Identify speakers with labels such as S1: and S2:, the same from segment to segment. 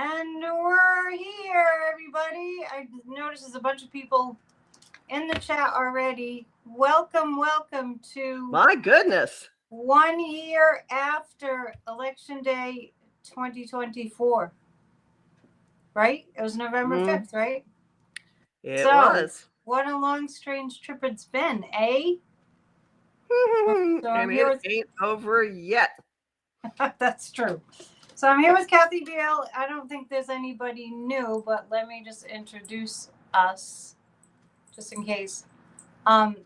S1: And we're here, everybody. I noticed there's a bunch of people in the chat already. Welcome to
S2: My goodness.
S1: 1 year after Election Day 2024. Right? It was November 5th, right?
S2: It was.
S1: What a long, strange trip it's been, eh?
S2: So and it ain't over yet.
S1: That's true. So I'm here with Kathy Biehl. I don't think there's anybody new, but let me just introduce us, just in case. I'm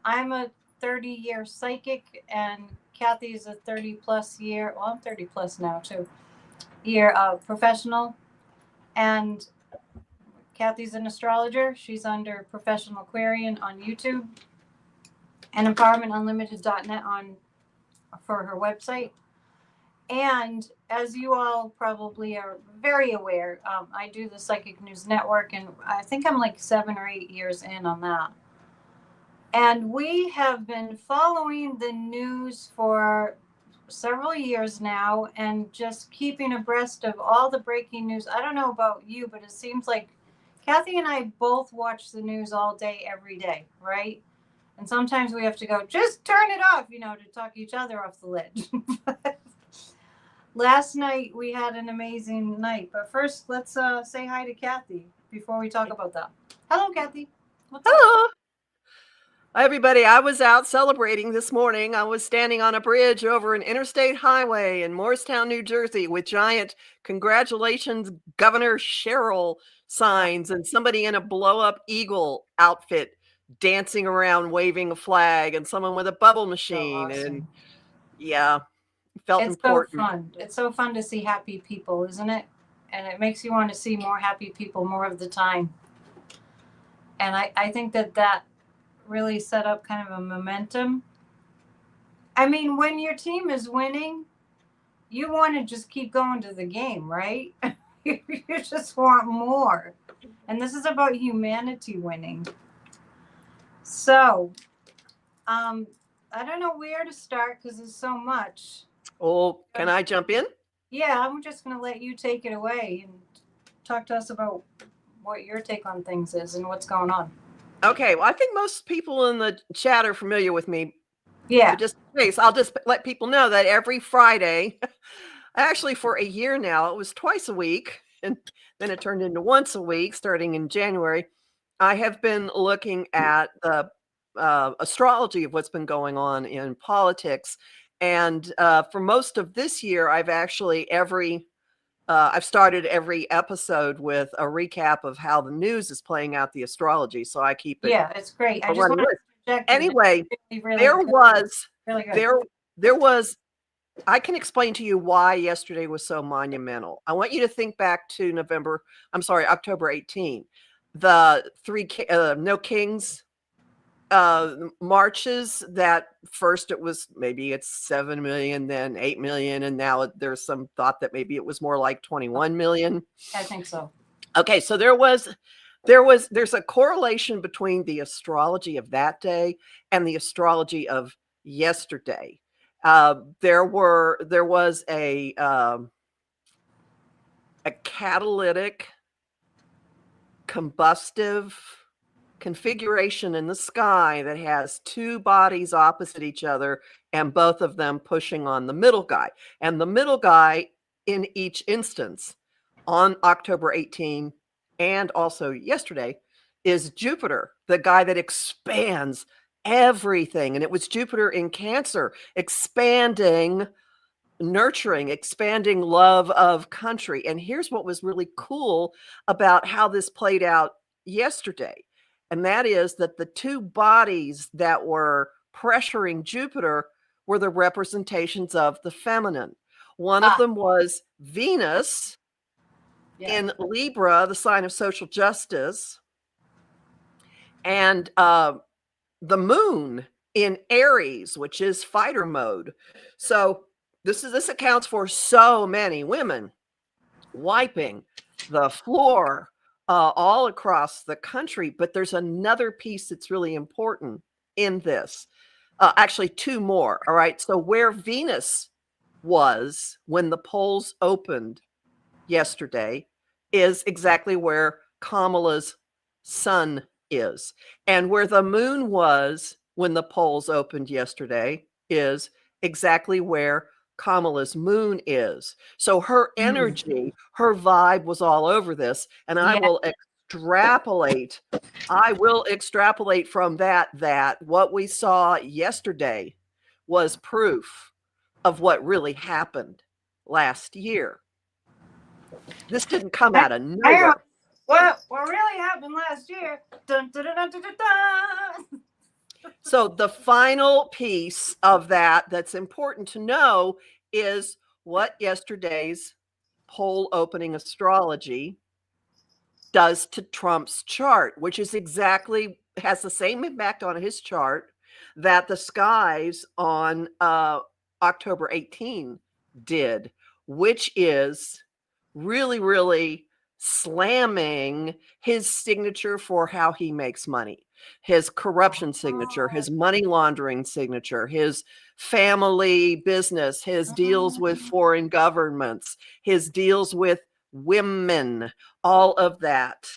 S1: a 30-year psychic, and Kathy's a 30-plus year. Well, I'm 30-plus now too. Year professional, and Kathy's an astrologer. She's under Professional Aquarian on YouTube, and EmpowermentUnlimited.net for her website. And as you all probably are very aware, I do the Psychic News Network, and I think I'm like 7 or 8 years in on that. And we have been following the news for several years now and just keeping abreast of all the breaking news. I don't know about you, but it seems like Kathy and I both watch the news all day, every day, right? And sometimes we have to go, just turn it off, to talk each other off the ledge. Last night, we had an amazing night. But first, let's say hi to Kathy before we talk about that. Hello, Kathy.
S2: Hello. Hi, everybody. I was out celebrating this morning. I was standing on a bridge over an interstate highway in Morristown, New Jersey, with giant "Congratulations, Governor Cheryl" signs and somebody in a blow-up eagle outfit dancing around waving a flag, and someone with a bubble machine.
S1: Awesome.
S2: And yeah. Felt
S1: it's
S2: important.
S1: So fun. It's so fun to see happy people, isn't it? And it makes you want to see more happy people more of the time. And I think that really set up kind of a momentum. I mean, when your team is winning, you want to just keep going to the game, right? You just want more. And this is about humanity winning. So, I don't know where to start because there's so much.
S2: Oh, can I jump in?
S1: Yeah, I'm just going to let you take it away and talk to us about what your take on things is and what's going on.
S2: Okay, well, I think most people in the chat are familiar with me.
S1: Yeah.
S2: But just in case, I'll just let people know that every Friday, actually for a year now, it was twice a week, and then it turned into once a week starting in January. I have been looking at the astrology of what's been going on in politics. And for most of this year, I've actually I've started every episode with a recap of how the news is playing out the astrology. So I keep it.
S1: Yeah, it's great. I just want to
S2: anyway, there was, I can explain to you why yesterday was so monumental. I want you to think back to October 18, the No Kings marches. That first it was maybe it's 7 million, then 8 million, and now there's some thought that maybe it was more like 21 million.
S1: I think so.
S2: Okay, so there's a correlation between the astrology of that day and the astrology of yesterday. There was a catalytic combustive configuration in the sky that has two bodies opposite each other and both of them pushing on the middle guy. And the middle guy in each instance on October 18 and also yesterday is Jupiter, the guy that expands everything. And it was Jupiter in Cancer, expanding, nurturing, expanding love of country. And here's what was really cool about how this played out yesterday. And that is that the two bodies that were pressuring Jupiter were the representations of the feminine. One of them was Venus in Libra, the sign of social justice, and the moon in Aries, which is fighter mode. So this accounts for so many women wiping the floor all across the country. But there's another piece that's really important in this. Actually, two more. All right. So where Venus was when the polls opened yesterday is exactly where Kamala's sun is. And where the moon was when the polls opened yesterday is exactly where Kamala's moon is. So her energy, her vibe was all over this. And I will extrapolate. I will extrapolate from that what we saw yesterday was proof of what really happened last year. This didn't come out of nowhere.
S1: What really happened last year? Dun, dun, dun, dun, dun, dun.
S2: So the final piece of that's important to know is what yesterday's poll opening astrology does to Trump's chart, which is exactly has the same impact on his chart that the skies on October 18 did, which is really, really slamming his signature for how he makes money, his corruption signature, his money laundering signature, his family business, his deals with foreign governments, his deals with women, all of that.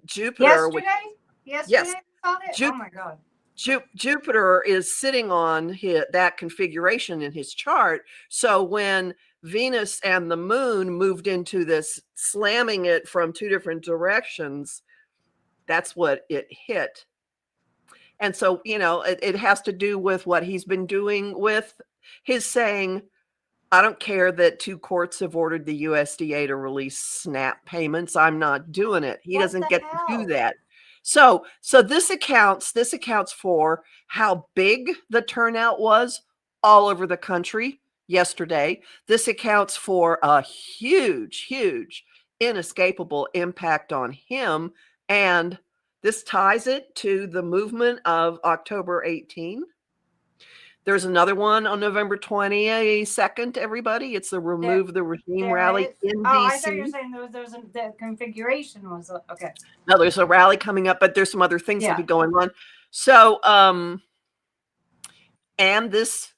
S2: Jupiter,
S1: Yesterday, saw it?
S2: Ju-
S1: Oh my God.
S2: Jupiter is sitting on that configuration in his chart. So when Venus and the moon moved into this, slamming it from two different directions, that's what it hit. And so, it has to do with what he's been doing with his saying, I don't care that 2 courts have ordered the USDA to release SNAP payments. I'm not doing it. He doesn't get to do that. So this accounts for how big the turnout was all over the country yesterday. This accounts for a huge, huge, inescapable impact on him. And this ties it to the movement of October 18. There's another one on November 22nd, everybody. It's the Remove the Regime rally in DC.
S1: I thought you were saying the configuration was okay.
S2: No, there's a rally coming up, but there's some other things that'll be going on. So, and this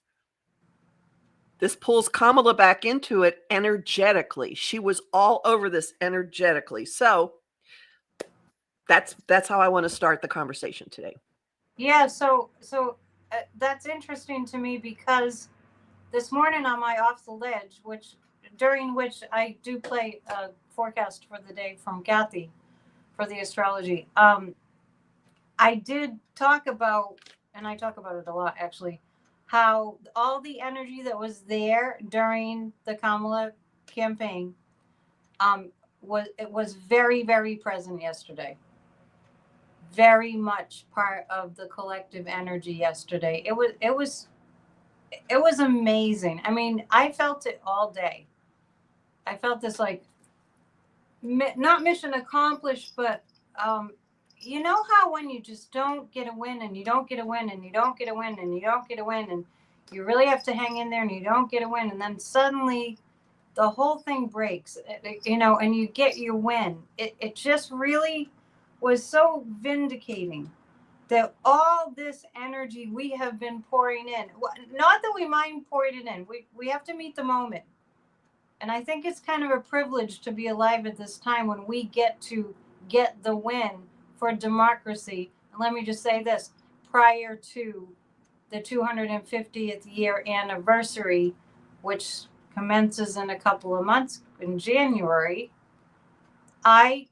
S2: pulls Kamala back into it energetically. She was all over this energetically. So that's how I want to start the conversation today.
S1: Yeah. So that's interesting to me because this morning on my Off the Ledge, during which I do play a forecast for the day from Kathy for the astrology, I did talk about, and I talk about it a lot actually, how all the energy that was there during the Kamala campaign was very, very present yesterday. Very much part of the collective energy yesterday. It was amazing. I mean, I felt it all day. I felt this like not mission accomplished, but you know how when you just don't get a win and you don't get a win and you don't get a win and you don't get a win and you really have to hang in there and you don't get a win and then suddenly the whole thing breaks, and you get your win. It just really was so vindicating that all this energy we have been pouring in, not that we mind pouring it in, we have to meet the moment. And I think it's kind of a privilege to be alive at this time when we get to get the win for democracy. And let me just say this, prior to the 250th year anniversary, which commences in a couple of months in January, I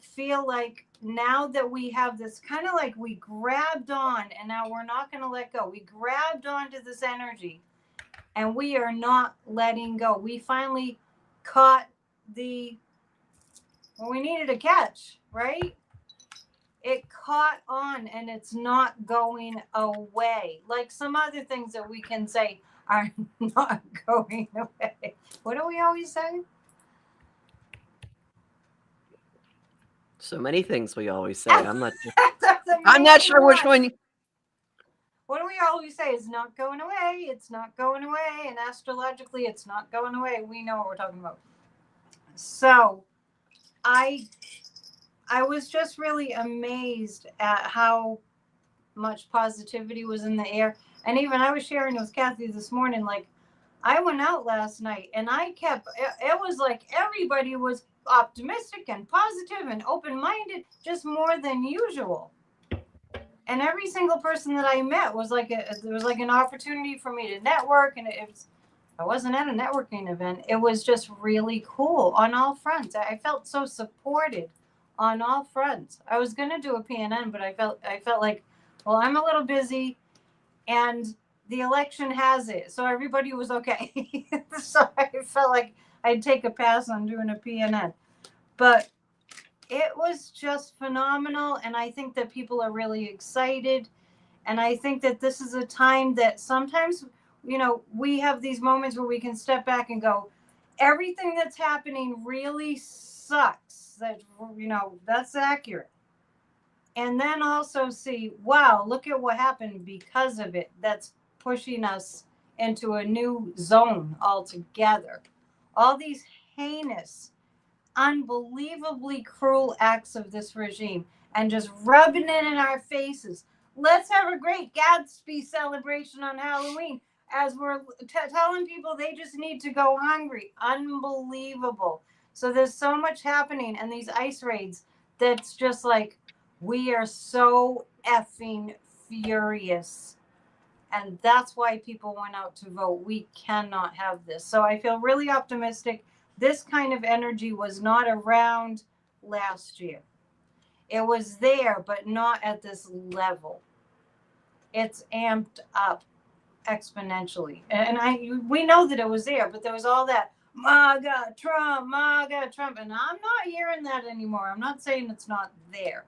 S1: feel like now that we have this kind of like we grabbed on and now we're not going to let go. We grabbed onto this energy and we are not letting go. We finally caught what we needed to catch, right? It caught on and it's not going away. Like some other things that we can say are not going away. What do we always say?
S2: So many things we always say. I'm not sure which one.
S1: What do we always say? It's not going away. It's not going away. And astrologically, it's not going away. We know what we're talking about. So I was just really amazed at how much positivity was in the air. And even I was sharing with Kathy this morning, like, I went out last night and it was like everybody was optimistic and positive and open minded, just more than usual. And every single person that I met was there was like an opportunity for me to network, and I wasn't at a networking event. It was just really cool on all fronts. I felt so supported on all fronts. I was gonna do a PNN, but I felt like, well, I'm a little busy, and the election has it, so everybody was okay. So I felt like I'd take a pass on doing a PNN, but it was just phenomenal, and I think that people are really excited, and I think that this is a time that sometimes, we have these moments where we can step back and go, everything that's happening really sucks. That's accurate. And then also see, wow, look at what happened because of it. That's pushing us into a new zone altogether. All these heinous, unbelievably cruel acts of this regime and just rubbing it in our faces. Let's have a great Gatsby celebration on Halloween as we're telling people they just need to go hungry. Unbelievable. So there's so much happening, and these ICE raids that's just like, we are so effing furious. And that's why people went out to vote. We cannot have this. So I feel really optimistic. This kind of energy was not around last year. It was there, but not at this level. It's amped up exponentially. And we know that it was there, but there was all that MAGA Trump, and I'm not hearing that anymore. I'm not saying it's not there.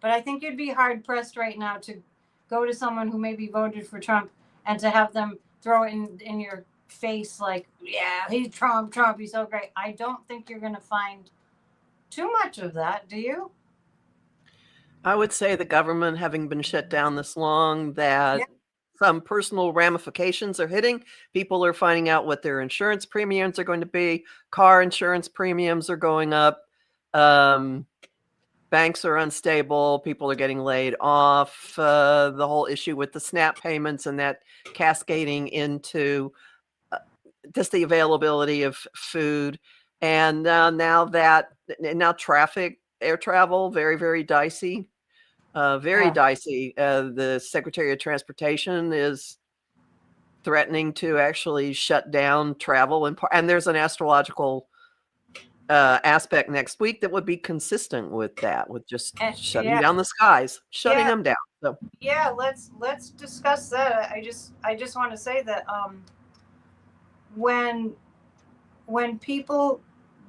S1: But I think you'd be hard pressed right now to go to someone who maybe voted for Trump and to have them throw it in your face like, yeah, he's Trump, he's so great. I don't think you're going to find too much of that, do you?
S2: I would say the government, having been shut down this long, that some personal ramifications are hitting. People are finding out what their insurance premiums are going to be. Car insurance premiums are going up. Banks are unstable. People are getting laid off. The whole issue with the SNAP payments and that cascading into just the availability of food. And now traffic, air travel, very, very dicey. Dicey. The Secretary of Transportation is threatening to actually shut down travel, and there's an astrological aspect next week that would be consistent with that, with just shutting down the skies, shutting them down. So
S1: yeah, let's discuss that. I just want to say that when people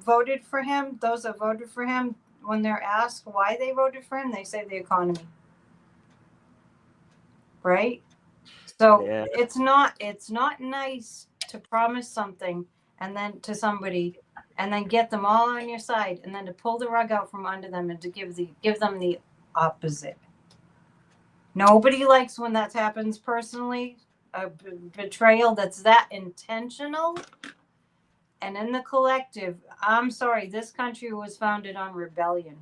S1: voted for him, those that voted for him, when they're asked why they voted for him, they say the economy. Right? So it's not nice to promise something and then to somebody and then get them all on your side and then to pull the rug out from under them and to give them the opposite. Nobody likes when that happens personally, a betrayal that's that intentional. And in the collective, I'm sorry, this country was founded on rebellion.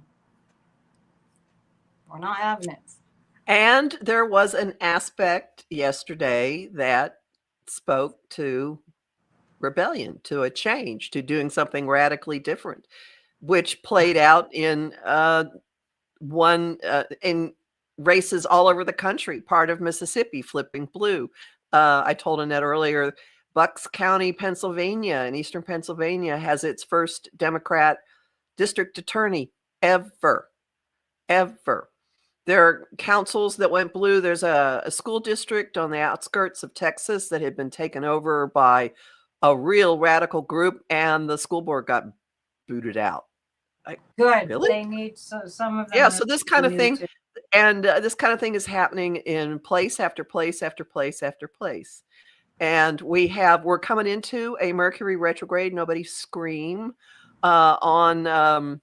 S1: We're not having it.
S2: And there was an aspect yesterday that spoke to rebellion, to a change, to doing something radically different, which played out in in races all over the country. Part of Mississippi flipping blue. I told Annette earlier, Bucks County, Pennsylvania, in eastern Pennsylvania, has its first Democrat district attorney ever. There are councils that went blue. There's a school district on the outskirts of Texas that had been taken over by a real radical group, and the school board got booted out.
S1: Good.
S2: Really?
S1: They need some of them.
S2: Yeah, so this kind of thing, and this kind of thing is happening in place after place after place after place. And we're coming into a Mercury retrograde. Nobody scream. Actually,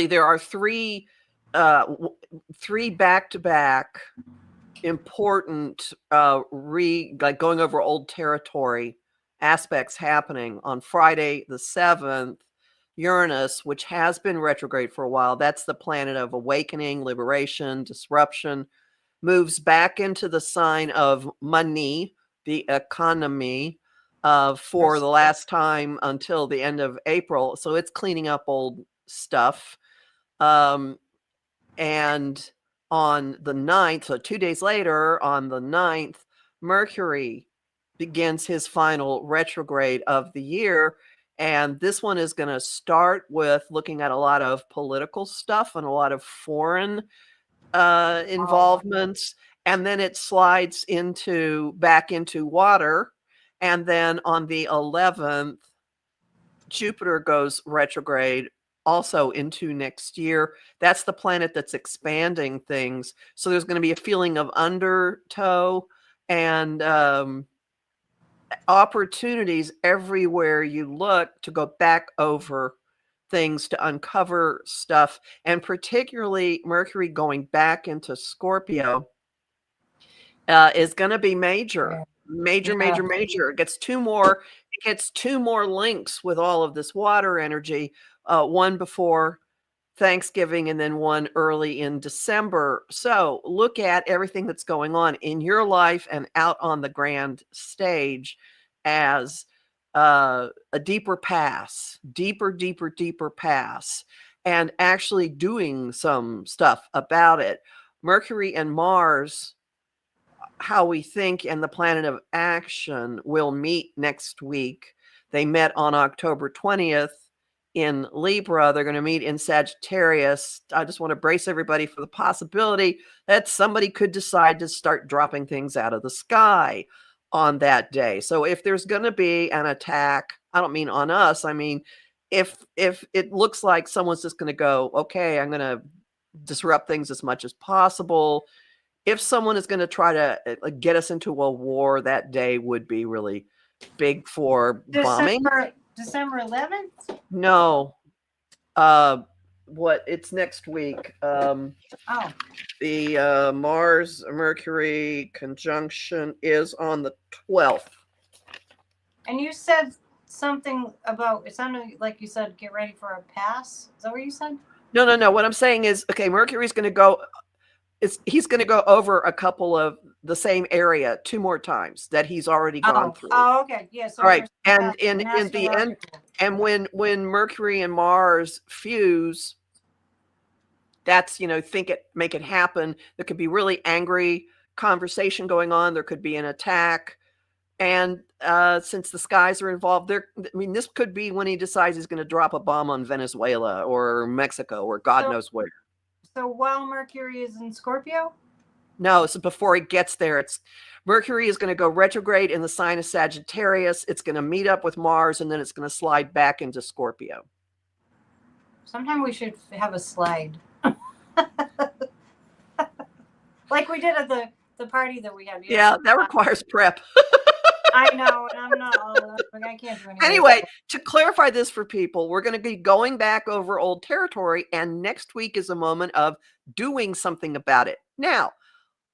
S2: there are three back-to-back important going over old territory aspects happening on Friday the 7th. Uranus, which has been retrograde for a while, that's the planet of awakening, liberation, disruption, moves back into the sign of money, the economy for
S1: Yes.
S2: the last time until the end of April. So it's cleaning up old stuff. And on the 9th, so 2 days later, on the 9th, Mercury begins his final retrograde of the year. And this one is going to start with looking at a lot of political stuff and a lot of foreign involvements. And then it slides back into water. And then on the 11th, Jupiter goes retrograde also into next year. That's the planet that's expanding things. So there's going to be a feeling of undertow and opportunities everywhere you look to go back over things, to uncover stuff, and particularly Mercury going back into Scorpio is going to be major. Major, major, major. It gets two more links with all of this water energy, one before Thanksgiving and then one early in December. So look at everything that's going on in your life and out on the grand stage as a deeper pass, deeper, deeper, deeper pass, and actually doing some stuff about it. Mercury and Mars, how we think, and the planet of action will meet next week. They met on October 20th in Libra. They're going to meet in Sagittarius. I just want to brace everybody for the possibility that somebody could decide to start dropping things out of the sky on that day. So if there's going to be an attack, I don't mean on us, I mean if it looks like someone's just going to go, okay, I'm going to disrupt things as much as possible. If someone is going to try to get us into a war, that day would be really big for bombing.
S1: December 11th?
S2: No. It's next week. The Mars Mercury conjunction is on the 12th.
S1: And you said something about, it sounded like you said, get ready for a pass. Is that what you said?
S2: No. What I'm saying is, okay, Mercury's going to go, he's going to go over a couple of the same area 2 more times that he's already gone through.
S1: Oh, okay. Yeah. So
S2: all right. And in the end, and when Mercury and Mars fuse, that's, make it happen. There could be really angry conversation going on. There could be an attack. And since the skies are involved, this could be when he decides he's going to drop a bomb on Venezuela or Mexico or God knows where.
S1: So while Mercury is in Scorpio?
S2: No, so before he gets there, Mercury is going to go retrograde in the sign of Sagittarius. It's going to meet up with Mars, and then it's going to slide back into Scorpio.
S1: Sometime we should have a slide. Like we did at the party that we had.
S2: Yeah, that requires prep.
S1: I know, and I'm not all up, but I can't do anything.
S2: Anyway, to clarify this for people, we're going to be going back over old territory, and next week is a moment of doing something about it. Now,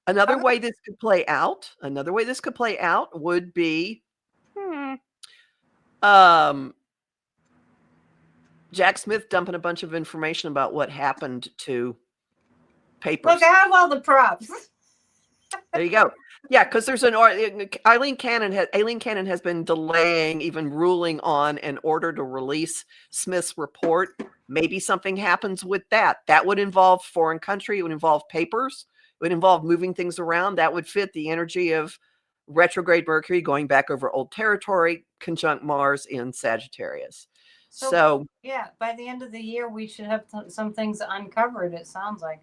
S2: another way this could play out would be Jack Smith dumping a bunch of information about what happened to papers.
S1: Look, I have all the props.
S2: There you go. Yeah, because there's Eileen Cannon has been delaying even ruling on an order to release Smith's report. Maybe something happens with that. That would involve foreign country. It would involve papers. It would involve moving things around. That would fit the energy of retrograde Mercury going back over old territory, conjunct Mars in Sagittarius. So
S1: yeah, by the end of the year, we should have some things uncovered, it sounds like.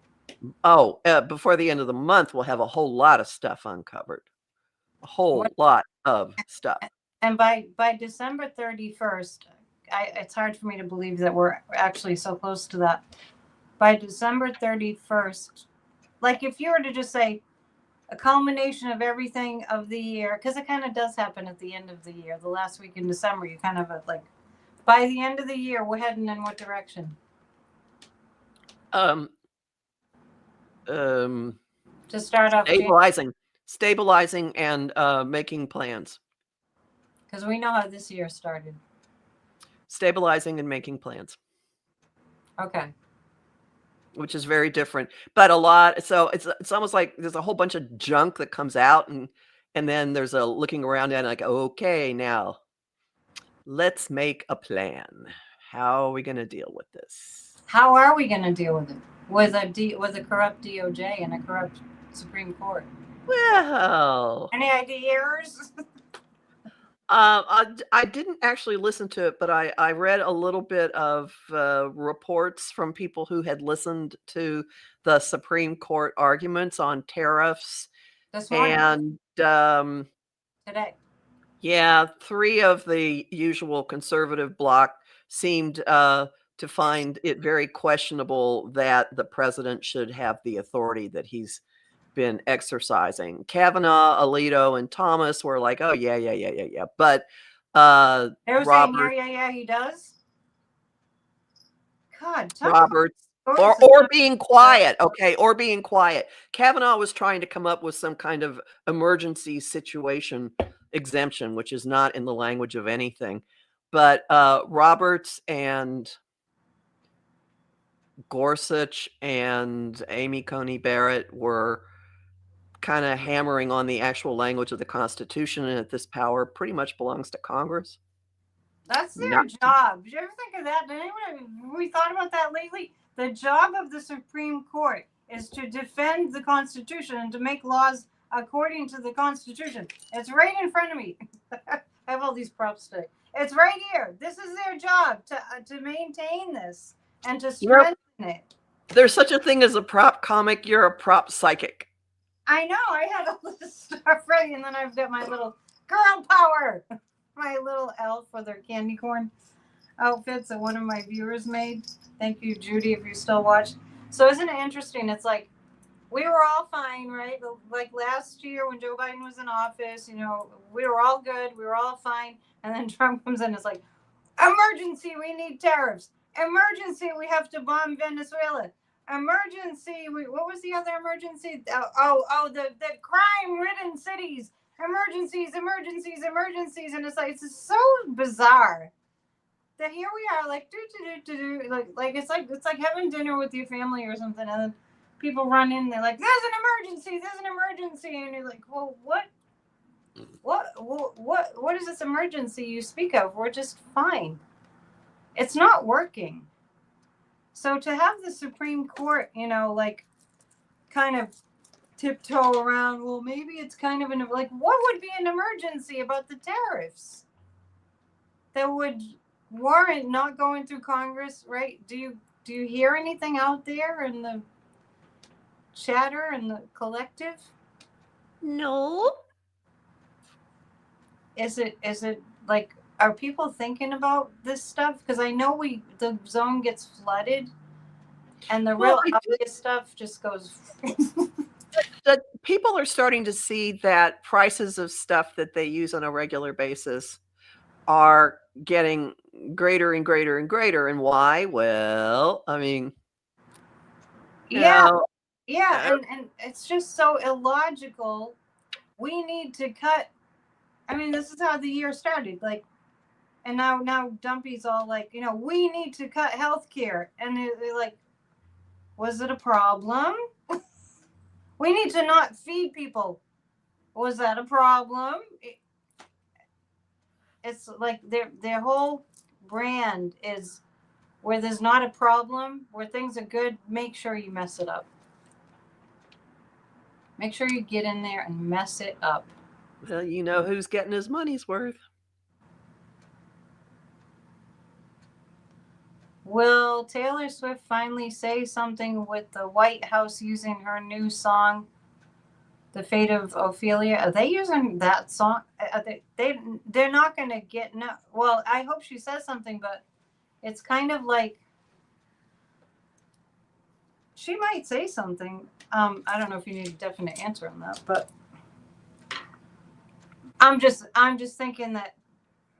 S2: Before the end of the month, we'll have a whole lot of stuff uncovered. A whole lot of stuff.
S1: And by December 31st, it's hard for me to believe that we're actually so close to that. By December 31st, like if you were to just say a culmination of everything of the year, because it kind of does happen at the end of the year, the last week in December, you kind of like, by the end of the year, we're heading in what direction? To start off
S2: stabilizing and making plans.
S1: Because we know how this year started.
S2: Stabilizing and making plans.
S1: Okay.
S2: Which is very different, but a lot. So it's almost like there's a whole bunch of junk that comes out, and And then there's a looking around and like, okay, now let's make a plan. How are we going to deal with this?
S1: How are we going to deal with it? With a corrupt DOJ and a corrupt Supreme Court?
S2: Well,
S1: any ideas?
S2: I didn't actually listen to it, but I read a little bit of reports from people who had listened to the Supreme Court arguments on tariffs.
S1: This morning.
S2: And
S1: Today.
S2: yeah, 3 of the usual conservative bloc seemed to find it very questionable that the president should have the authority that he's been exercising. Kavanaugh, Alito, and Thomas were like, "Oh yeah." But
S1: They were saying, yeah, he does. God,
S2: Roberts, or being quiet, okay, or being quiet. Kavanaugh was trying to come up with some kind of emergency situation exemption, which is not in the language of anything. But Roberts and Gorsuch and Amy Coney Barrett were kind of hammering on the actual language of the Constitution, and that this power pretty much belongs to Congress.
S1: That's their job. Did you ever think of that? Did anyone, we thought about that lately? The job of the Supreme Court is to defend the Constitution and to make laws according to the Constitution. It's right in front of me. I have all these props today. It's right here. This is their job to maintain this and to strengthen it.
S2: There's such a thing as a prop comic. You're a prop psychic.
S1: I know. I had all this stuff ready, and then I've got my little girl power. My little elf with her candy corn outfits that one of my viewers made. Thank you, Judy, if you still watch. So isn't it interesting? It's like we were all fine, right? Like last year when Joe Biden was in office, you know, we were all good. We were all fine. And then Trump comes in and it's like, emergency, we need tariffs. Emergency, we have to bomb Venezuela. Emergency, what was the other emergency? The crime-ridden cities. Emergencies. And it's like, it's so bizarre that here we are, like, like it's like having dinner with your family or something, and then people run in, they're like, there's an emergency, and you're like, well, what is this emergency you speak of? We're just fine. It's not working. So to have the Supreme Court, you know, like, kind of tiptoe around, well, maybe it's kind of like, what would be an emergency about the tariffs that would warrant not going through Congress, right? Do you hear anything out there in the chatter and the collective?
S2: No.
S1: Is it like, are people thinking about this stuff? Because I know the zone gets flooded, and the real obvious stuff just goes.
S2: People are starting to see that prices of stuff that they use on a regular basis are getting greater and greater and greater. And why? Well, I mean,
S1: and it's just so illogical. We need to cut. I mean, this is how the year started. Like, and now Dumpy's all like, you know, we need to cut healthcare, and they're like, was it a problem? We need to not feed people. Was that a problem? It's like their whole brand is where there's not a problem, where things are good, make sure you mess it up. Make sure you get in there and mess it up.
S2: Well, you know who's getting his money's worth.
S1: Will Taylor Swift finally say something with the White House using her new song, The Fate of Ophelia? Are they using that song? They're not going to get no. Well, I hope she says something, but it's kind of like she might say something. I don't know if you need a definite answer on that, but I'm just thinking that,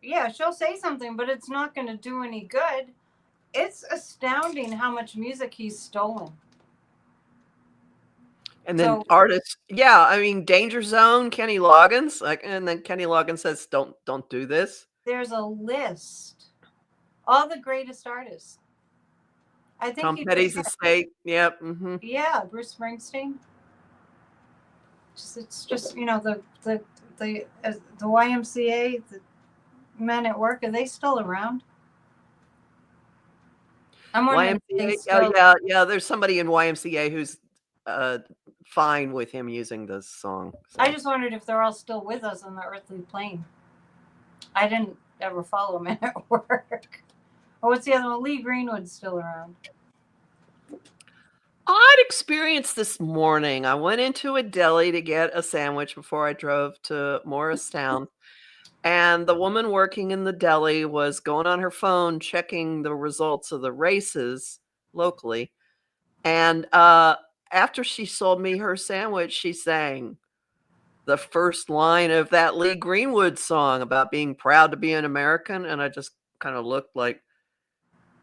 S1: yeah, she'll say something, but it's not going to do any good. It's astounding how much music he's stolen.
S2: And then artists, yeah, I mean, Danger Zone, Kenny Loggins, and then Kenny Loggins says, "Don't do this."
S1: There's a list, all the greatest artists. I think
S2: Tom Petty's estate, yep,
S1: yeah, Bruce Springsteen. It's just, you know, the the YMCA, the Men at Work, are they still around? I'm wondering if they
S2: YMCA?
S1: still.
S2: Oh, yeah. There's somebody in YMCA who's fine with him using this song. So.
S1: I just wondered if they're all still with us on the earthly plane. I didn't ever follow Men at Work. Oh, what's the other one? Lee Greenwood's still around.
S2: Odd experience this morning. I went into a deli to get a sandwich before I drove to Morristown. And the woman working in the deli was going on her phone checking the results of the races locally. And after she sold me her sandwich, she sang the first line of that Lee Greenwood song about being proud to be an American. And I just kind of looked like,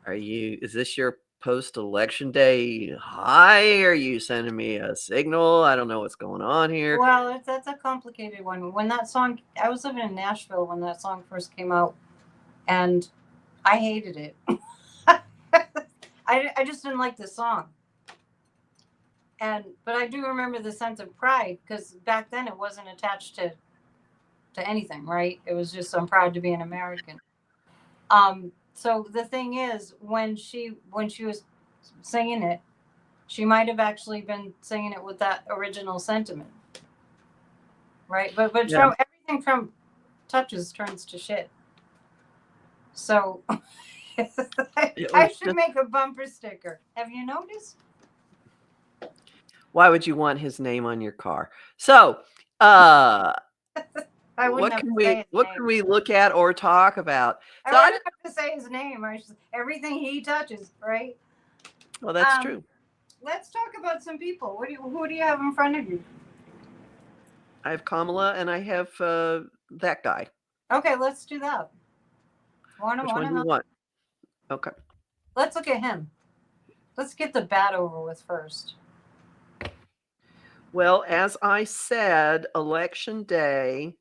S2: is this your post-election day high? Are you sending me a signal? I don't know what's going on here.
S1: Well, that's a complicated one. When that song, I was living in Nashville when that song first came out, and I hated it. I just didn't like the song. But I do remember the sense of pride, because back then it wasn't attached to anything, right? It was just, I'm proud to be an American. So the thing is, when she was singing it, she might have actually been singing it with that original sentiment, right? But
S2: Yeah.
S1: Trump, everything Trump touches turns to shit. So I should make a bumper sticker. Have you noticed?
S2: Why would you want his name on your car? So, what can we look at or talk about?
S1: So I don't have to say his name. Everything he touches, right?
S2: Well, that's true.
S1: Let's talk about some people. Who do you have in front of you?
S2: I have Kamala and I have that guy.
S1: Okay, let's do that.
S2: Which one do you want? Okay.
S1: Let's look at him. Let's get the bad over with first.
S2: Well, as I said, Election Day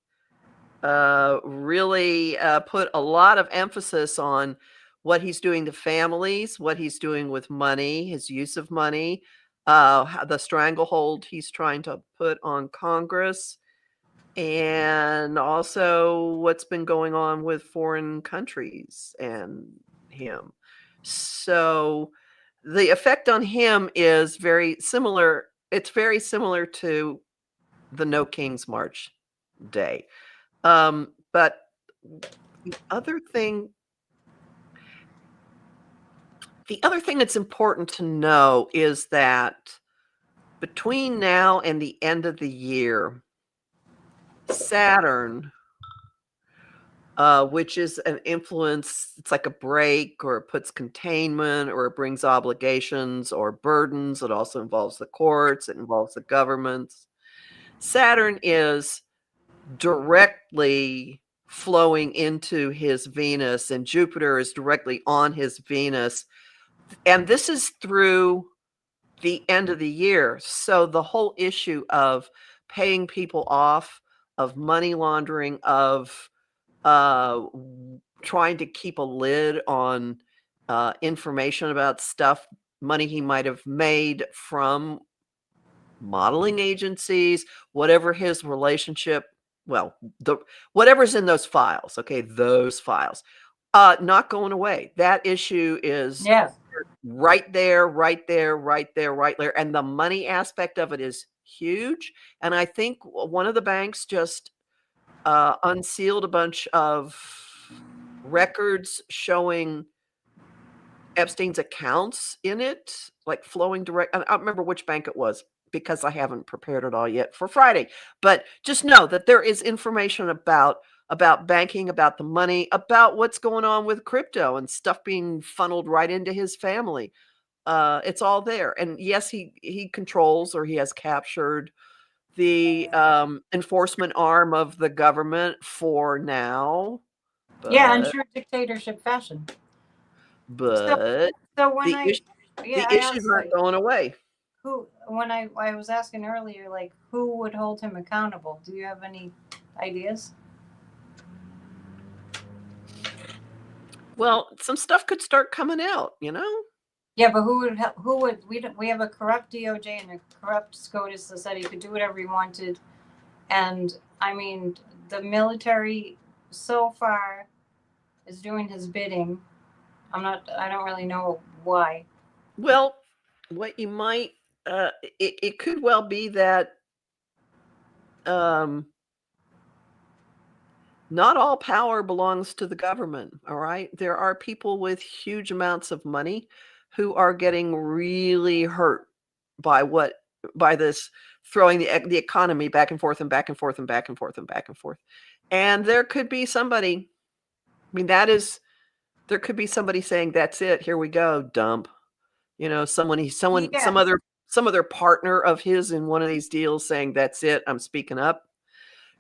S2: really put a lot of emphasis on what he's doing to families, what he's doing with money, his use of money, the stranglehold he's trying to put on Congress, and also what's been going on with foreign countries and him. So the effect on him is very similar. It's very similar to the No King's March day. But the other thing that's important to know is that between now and the end of the year, Saturn, which is an influence, it's like a break, or it puts containment, or it brings obligations or burdens. It also involves the courts, it involves the governments. Saturn is directly flowing into his Venus, and Jupiter is directly on his Venus. And this is through the end of the year. So the whole issue of paying people off, of money laundering, of trying to keep a lid on information about stuff, money he might have made from modeling agencies, whatever his relationship, whatever's in those files, okay, those files, not going away. That issue is right there, and the money aspect of it is huge. And I think one of the banks just unsealed a bunch of records showing Epstein's accounts in it, like flowing direct. I don't remember which bank it was, because I haven't prepared it all yet for Friday. But just know that there is information about banking, about the money, about what's going on with crypto and stuff being funneled right into his family. It's all there. And yes, he controls, or he has captured, the enforcement arm of the government for now.
S1: In true dictatorship fashion.
S2: But
S1: so when
S2: the issues aren't going away.
S1: When I was asking earlier, like, who would hold him accountable? Do you have any ideas?
S2: Well, some stuff could start coming out,
S1: Yeah, but who would we have a corrupt DOJ and a corrupt SCOTUS that said he could do whatever he wanted, And I mean, the military so far is doing his bidding. I don't really know why.
S2: Well, what you might, it could well be that um, not all power belongs to the government. All right. There are people with huge amounts of money who are getting really hurt by by this throwing the economy back and forth and back and forth and back and forth and back and forth. And there could be somebody, I mean, there could be somebody saying, that's it. Here we go. Dump.
S1: Yeah,
S2: Some other partner of his in one of these deals saying, that's it. I'm speaking up.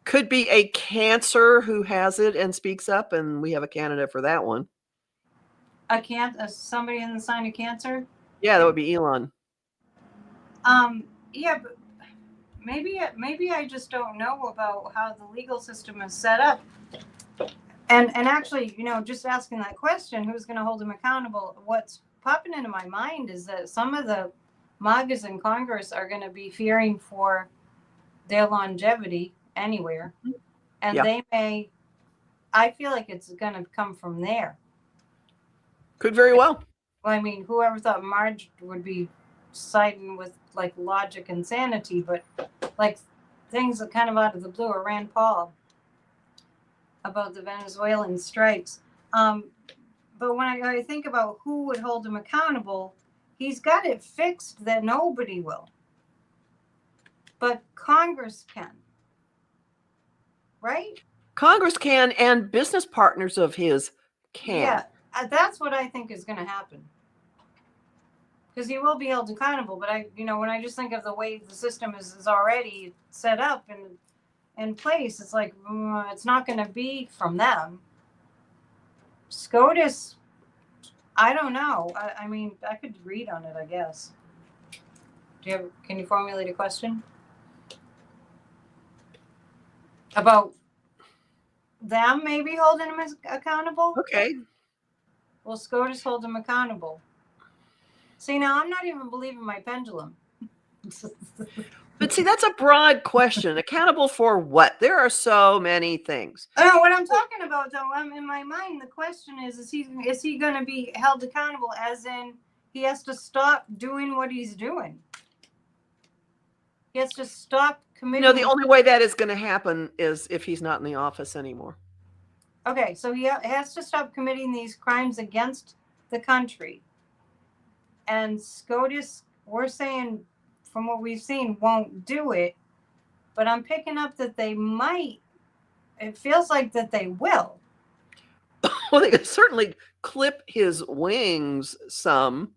S2: Could be a Cancer who has it and speaks up, and we have a candidate for that one.
S1: somebody in the sign of Cancer.
S2: Yeah, that would be Elon.
S1: Yeah, but maybe I just don't know about how the legal system is set up. And actually, just asking that question, who's going to hold him accountable? What's popping into my mind is that some of the MAGAs in Congress are going to be fearing for their longevity anywhere, and
S2: Yeah.
S1: they may. I feel like it's going to come from there.
S2: Could very well.
S1: Well, I mean, whoever thought Marge would be siding with like logic and sanity, but like things that kind of out of the blue, or Rand Paul about the Venezuelan strikes. But when I think about who would hold him accountable, he's got it fixed that nobody will. But Congress can. Right?
S2: Congress can, and business partners of his can.
S1: Yeah, that's what I think is going to happen. Because he will be held accountable. But when I just think of the way the system is already set up and in place, it's like, it's not going to be from them. SCOTUS, I don't know. I mean, I could read on it, I guess. Can you formulate a question? About them maybe holding him accountable?
S2: Okay.
S1: Well, SCOTUS hold him accountable. See, now I'm not even believing my pendulum.
S2: But see, that's a broad question. Accountable for what? There are so many things.
S1: No, what I'm talking about, though, in my mind, the question is he going to be held accountable, as in he has to stop doing what he's doing? He has to stop committing.
S2: The only way that is going to happen is if he's not in the office anymore.
S1: Okay, so he has to stop committing these crimes against the country. And SCOTUS, we're saying, from what we've seen, won't do it. But I'm picking up that they might. It feels like that they will.
S2: Well, they could certainly clip his wings some.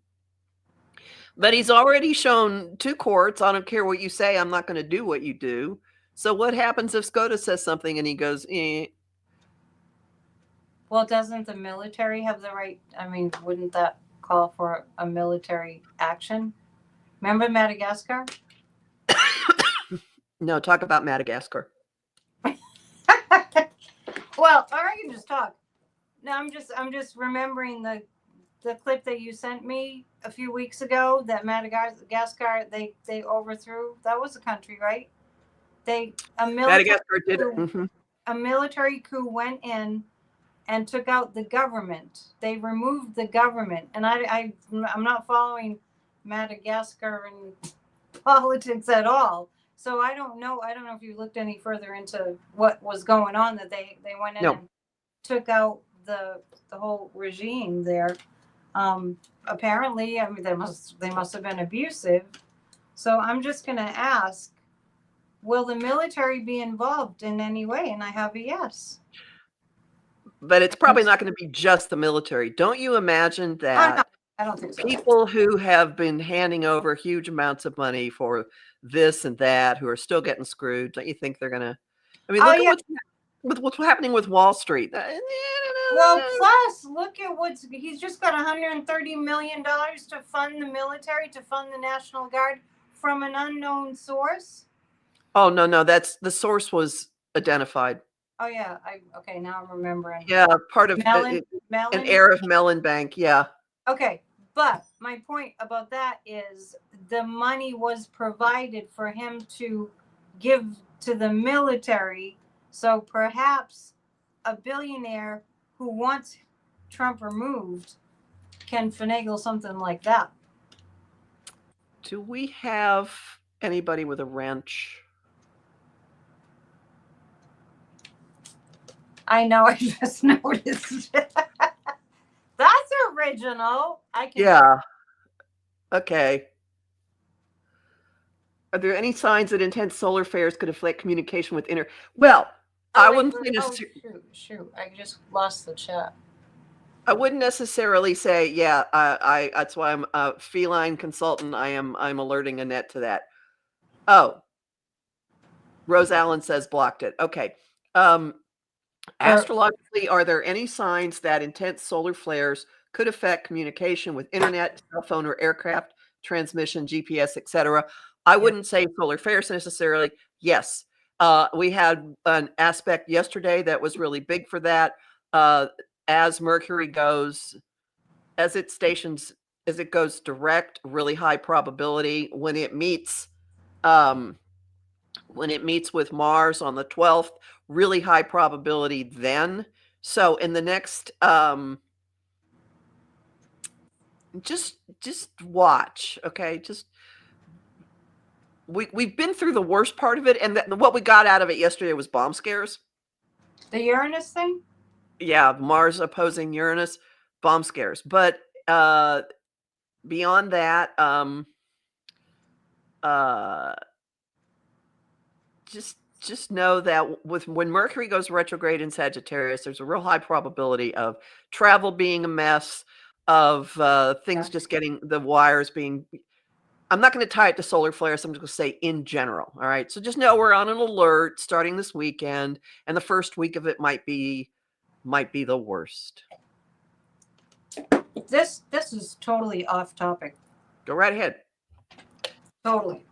S2: But he's already shown to courts, I don't care what you say, I'm not going to do what you do. So what happens if SCOTUS says something and he goes, eh?
S1: Well, doesn't the military have the right? I mean, wouldn't that call for a military action? Remember Madagascar?
S2: No, talk about Madagascar.
S1: Well, or I can just talk. No, I'm just remembering the clip that you sent me a few weeks ago, that Madagascar they overthrew. That was a country, right?
S2: Madagascar did it. Mm-hmm.
S1: A military coup went in and took out the government. They removed the government, and I'm not following Madagascar and politics at all. So I don't know if you looked any further into what was going on, that they went in and took out the whole regime there. Apparently, I mean, they must have been abusive. So I'm just going to ask, will the military be involved in any way? And I have a yes.
S2: But it's probably not going to be just the military. Don't you imagine that
S1: I don't think so.
S2: People who have been handing over huge amounts of money for this and that, who are still getting screwed, don't you think they're going to? I mean, look at what's happening with Wall Street.
S1: Well, plus, look at he's just got $130 million to fund the military, to fund the National Guard from an unknown source.
S2: Oh, no, the source was identified.
S1: Oh, yeah. Okay, now I'm remembering.
S2: Yeah, part of
S1: Mellon?
S2: An heir of Mellon Bank, yeah.
S1: Okay, but my point about that is the money was provided for him to give to the military. So perhaps a billionaire who wants Trump removed can finagle something like that.
S2: Do we have anybody with a wrench?
S1: I know, I just noticed. That's original. I can.
S2: Yeah. Okay. Are there any signs that intense solar flares could affect communication with inner? Well, I wouldn't say
S1: shoot! I just lost the chat.
S2: I wouldn't necessarily say, yeah. I that's why I'm a feline consultant. I'm alerting Annette to that. Oh, Rose Allen says blocked it. Okay. Astrologically, are there any signs that intense solar flares could affect communication with internet, cell phone, or aircraft transmission, GPS, etc.? I wouldn't say solar flares necessarily. Yes. We had an aspect yesterday that was really big for that. As Mercury goes, as it goes direct, really high probability when it meets with Mars on the 12th, really high probability then. So in the next just watch, okay? Just we've been through the worst part of it, and what we got out of it yesterday was bomb scares.
S1: The Uranus thing?
S2: Yeah, Mars opposing Uranus, bomb scares. But beyond that, just know that when Mercury goes retrograde in Sagittarius, there's a real high probability of travel being a mess, of things just getting the wires being. I'm not going to tie it to solar flares. I'm just going to say in general. All right. So just know we're on an alert starting this weekend, and the first week of it might be the worst.
S1: This is totally off topic.
S2: Go right ahead.
S1: Totally,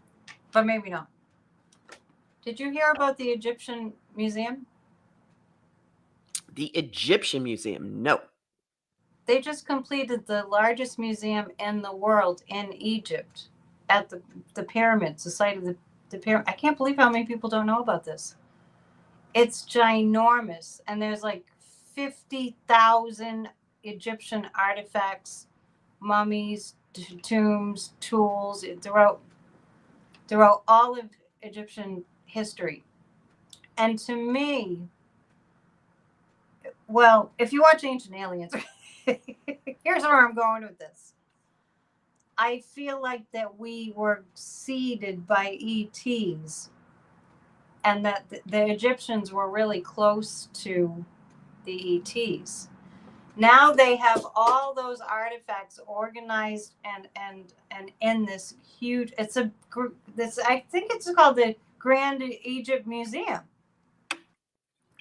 S1: but maybe not. Did you hear about the Egyptian Museum?
S2: The Egyptian Museum? No.
S1: They just completed the largest museum in the world in Egypt at the pyramids, the site of the pyramid. I can't believe how many people don't know about this. It's ginormous, and there's like 50,000 Egyptian artifacts, mummies, tombs, tools throughout all of Egyptian history. And to me, well, if you watch Ancient Aliens, here's where I'm going with this. I feel like that we were seeded by ETs, and that the Egyptians were really close to the ETs. Now they have all those artifacts organized and in this huge. I think it's called the Grand Egypt Museum.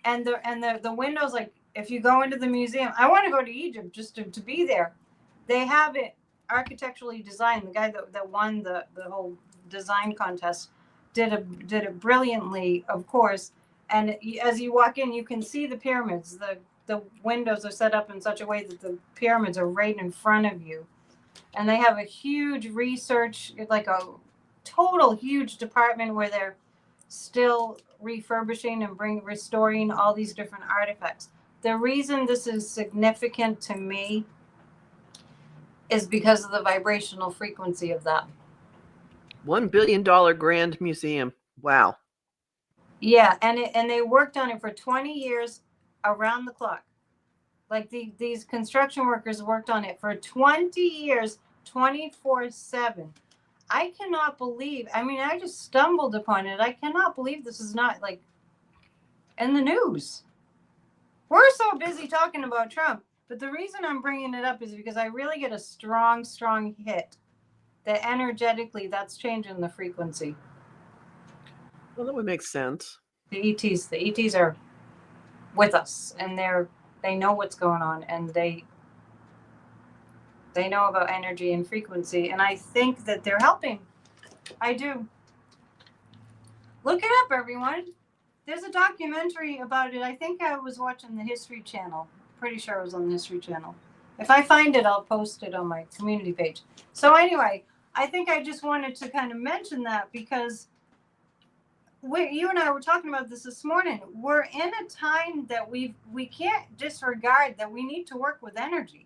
S1: And the windows, like if you go into the museum, I want to go to Egypt just to be there. They have it architecturally designed. The guy that won the whole design contest did it brilliantly, of course. And as you walk in, you can see the pyramids. The windows are set up in such a way that the pyramids are right in front of you. And they have a huge research, like a total huge department where they're still refurbishing and restoring all these different artifacts. The reason this is significant to me is because of the vibrational frequency of that.
S2: $1 billion Grand Museum. Wow.
S1: Yeah, and they worked on it for 20 years around the clock. Like these construction workers worked on it for 20 years, 24/7. I cannot believe, I just stumbled upon it. I cannot believe this is not like in the news. We're so busy talking about Trump, but the reason I'm bringing it up is because I really get a strong, strong hit that energetically that's changing the frequency.
S2: Well, that would make sense.
S1: The ETs are with us, and they know what's going on, and they know about energy and frequency, and I think that they're helping. I do. Look it up, everyone. There's a documentary about it. I think I was watching the History Channel. Pretty sure it was on the History Channel. If I find it, I'll post it on my community page. So anyway, I think I just wanted to kind of mention that because you and I were talking about this morning. We're in a time that we can't disregard that we need to work with energy.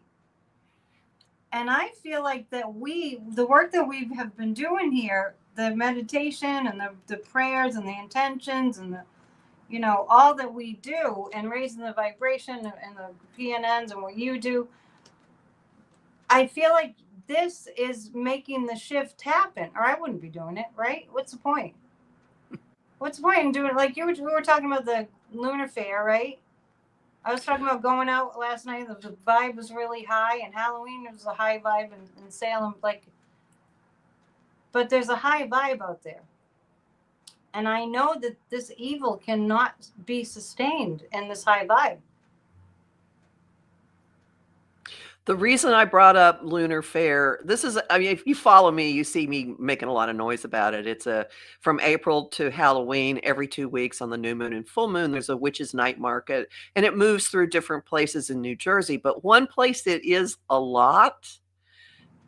S1: And I feel like that the work that we have been doing here, the meditation and the prayers and the intentions and the, all that we do and raising the vibration and the PNNs and what you do, I feel like this is making the shift happen, or I wouldn't be doing it, right? What's the point? What's the point in doing it? Like we were talking about the lunar fair, right? I was talking about going out last night. The vibe was really high, and Halloween was a high vibe in Salem. But there's a high vibe out there. And I know that this evil cannot be sustained in this high vibe.
S2: The reason I brought up Lunar Fair, this is, I mean, if you follow me, you see me making a lot of noise about it. It's from April to Halloween, every 2 weeks on the new moon and full moon, there's a witches' night market, and it moves through different places in New Jersey. But one place that is a lot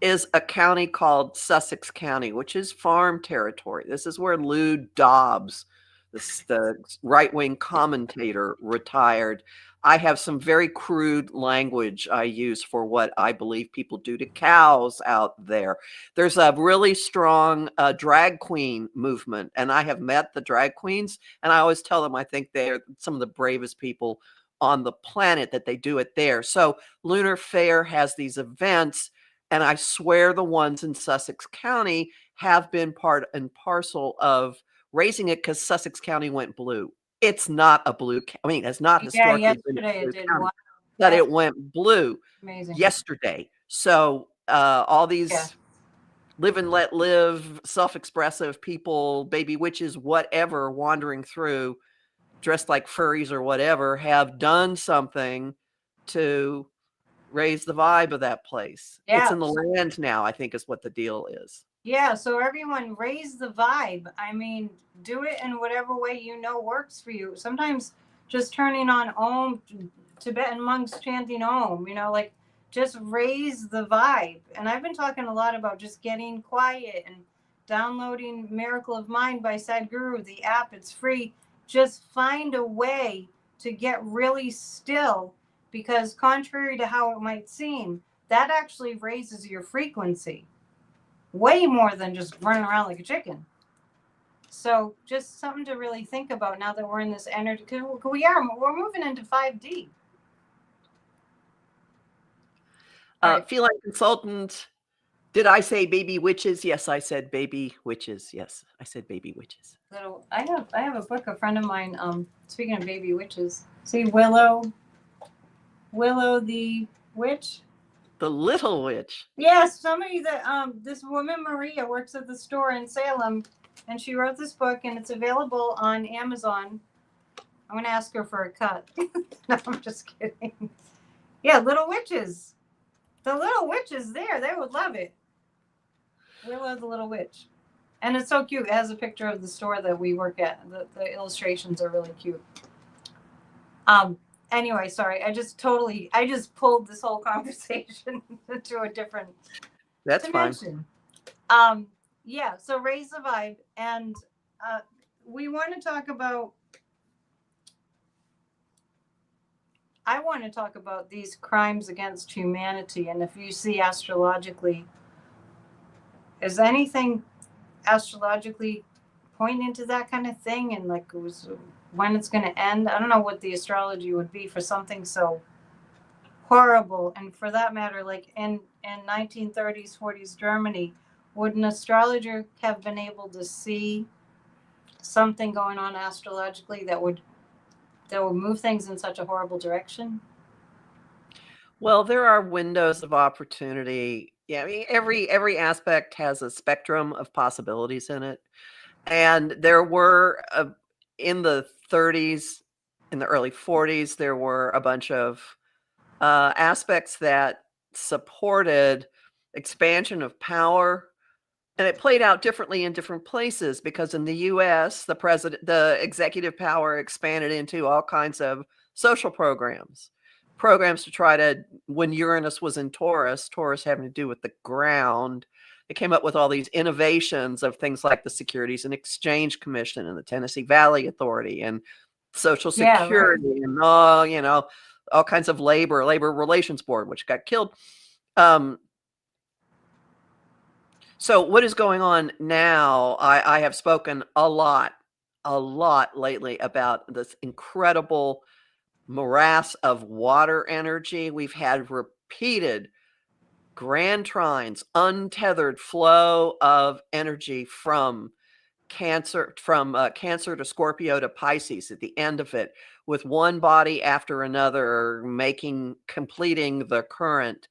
S2: is a county called Sussex County, which is farm territory. This is where Lou Dobbs, the right-wing commentator, retired. I have some very crude language I use for what I believe people do to cows out there. There's a really strong drag queen movement, and I have met the drag queens, and I always tell them I think they're some of the bravest people on the planet, that they do it there. So Lunar Fair has these events, and I swear the ones in Sussex County have been part and parcel of raising it, because Sussex County went blue. It's not a blue, I mean, it's not
S1: Yeah,
S2: historically been a
S1: yesterday
S2: blue
S1: it did.
S2: county,
S1: Wow.
S2: but it went blue
S1: Amazing.
S2: yesterday. So all these
S1: Yeah.
S2: live and let live, self-expressive people, baby witches, whatever, wandering through, dressed like furries or whatever, have done something to raise the vibe of that place.
S1: Yeah.
S2: It's in the land now, I think, is what the deal is.
S1: Yeah, so everyone raise the vibe. I mean, do it in whatever way works for you. Sometimes just turning on Om, Tibetan monks chanting Om, like just raise the vibe. And I've been talking a lot about just getting quiet and downloading Miracle of Mind by Sadhguru, the app. It's free. Just find a way to get really still, because contrary to how it might seem, that actually raises your frequency way more than just running around like a chicken. So just something to really think about now that we're in this energy, because we're moving into 5D.
S2: Feline consultant. Did I say baby witches? Yes, I said baby witches. Yes, I said baby witches.
S1: I have a book, a friend of mine, speaking of baby witches. See Willow the witch?
S2: The Little Witch.
S1: Yes, somebody that this woman Maria works at the store in Salem, and she wrote this book, and it's available on Amazon. I'm gonna ask her for a cut. No, I'm just kidding. Yeah, Little Witches. The Little Witch is there. They would love it. Willow the Little Witch. And it's so cute. It has a picture of the store that we work at. The illustrations are really cute. Anyway, sorry. I just pulled this whole conversation into a different dimension. Fine. Yeah, so raise the vibe. And we want to talk about, I want to talk about these crimes against humanity. And if you see astrologically, is anything astrologically pointing to that kind of thing? And like when it's going to end? I don't know what the astrology would be for something so horrible. And for that matter, like in 1930s, 40s Germany, would an astrologer have been able to see something going on astrologically that would move things in such a horrible direction?
S2: Well, there are windows of opportunity. Yeah, I mean, every aspect has a spectrum of possibilities in it. And there were, in the 30s, in the early 40s, there were a bunch of aspects that supported expansion of power. And it played out differently in different places, because in the US, the executive power expanded into all kinds of social programs to try to, when Uranus was in Taurus having to do with the ground, It came up with all these innovations of things like the Securities and Exchange Commission and the Tennessee Valley Authority and Social
S1: Yeah, right.
S2: Security and all kinds of labor relations board, which got killed. So what is going on now? I have spoken a lot lately about this incredible morass of water energy. We've had repeated grand trines, untethered flow of energy from Cancer to Scorpio to Pisces at the end of it, with one body after another completing the current.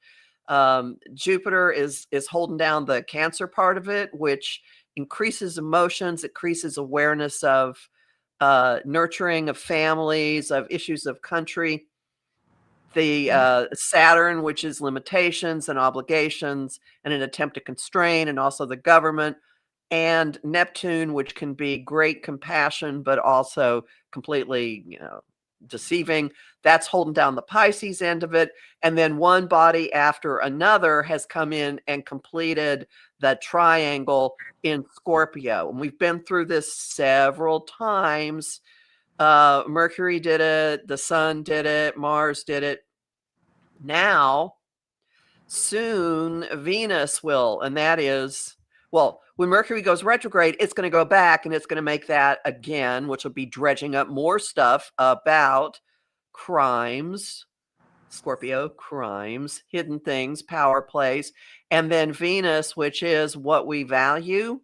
S2: Jupiter is holding down the Cancer part of it, which increases emotions, increases awareness of nurturing of families, of issues of country. The Saturn, which is limitations and obligations and an attempt to constrain, and also the government, and Neptune, which can be great compassion, but also completely, deceiving. That's holding down the Pisces end of it. And then one body after another has come in and completed the triangle in Scorpio. And we've been through this several times. Mercury did it, the Sun did it, Mars did it. Now, soon Venus will, and that is, well, when Mercury goes retrograde, it's going to go back and it's going to make that again, which will be dredging up more stuff about crimes, Scorpio crimes, hidden things, power plays. And then Venus, which is what we value,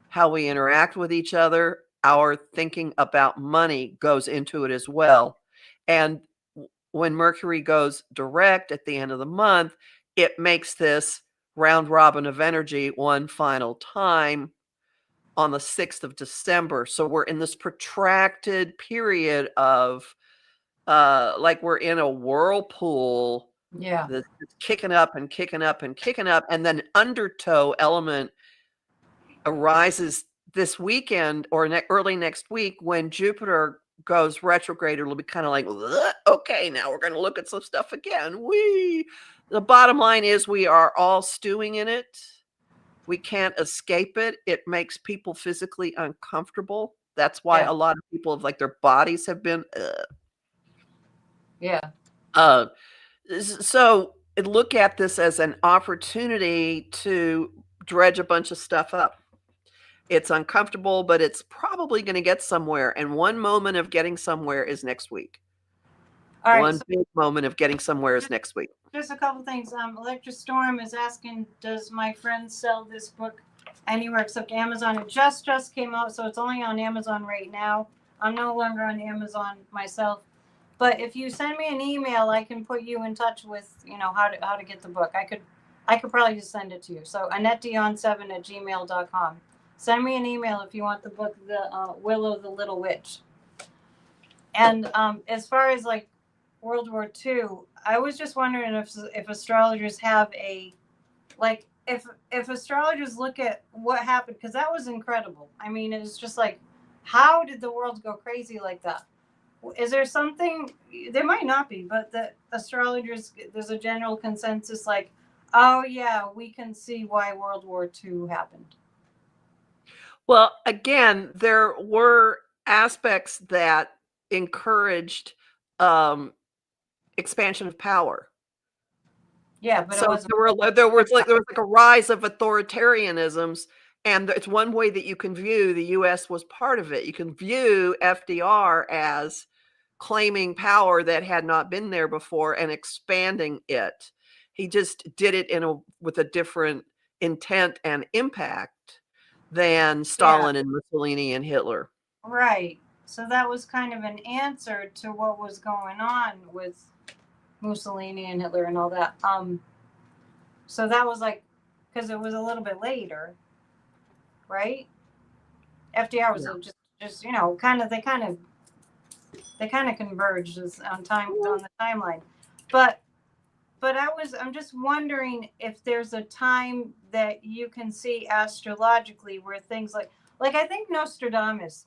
S2: how we interact with each other, our thinking about money goes into it as well. And when Mercury goes direct at the end of the month, it makes this round robin of energy one final time on the 6th of December. So we're in this protracted period of like we're in a whirlpool
S1: Yeah.
S2: that's kicking up and kicking up and kicking up. And then undertow element arises this weekend or early next week when Jupiter goes retrograde. It'll be kind of like, okay, now we're going to look at some stuff again. The bottom line is we are all stewing in it. We can't escape it. It makes people physically uncomfortable. That's why
S1: Yeah.
S2: a lot of people have, like, their bodies have been
S1: Yeah.
S2: So look at this as an opportunity to dredge a bunch of stuff up. It's uncomfortable, but it's probably going to get somewhere. And one moment of getting somewhere is next week.
S1: All right.
S2: One
S1: So
S2: big moment of getting somewhere is next week.
S1: just a couple things. Electra Storm is asking, does my friend sell this book anywhere except Amazon? It just came out, so it's only on Amazon right now. I'm no longer on Amazon myself. But if you send me an email, I can put you in touch with, how to get the book. I could probably just send it to you. So AnnetteDion7@gmail.com. Send me an email if you want the book, the Willow the Little Witch. And as far as like World War II, I was just wondering if astrologers have if astrologers look at what happened, because that was incredible. I mean, it's just like, how did the world go crazy like that? Is there something? There might not be, but the astrologers, there's a general consensus like, oh yeah, we can see why World War II happened.
S2: Well, again, there were aspects that encouraged expansion of power.
S1: Yeah, but
S2: so there was like a rise of authoritarianisms, and it's one way that you can view the U.S. was part of it. You can view FDR as claiming power that had not been there before and expanding it. He just did it with a different intent and impact than Stalin and Mussolini and Hitler.
S1: Right. So that was kind of an answer to what was going on with Mussolini and Hitler and all that. So that was like, because it was a little bit later, right? FDR was just kind of they kind of converged on the timeline, but I'm just wondering if there's a time that you can see astrologically where things like I think Nostradamus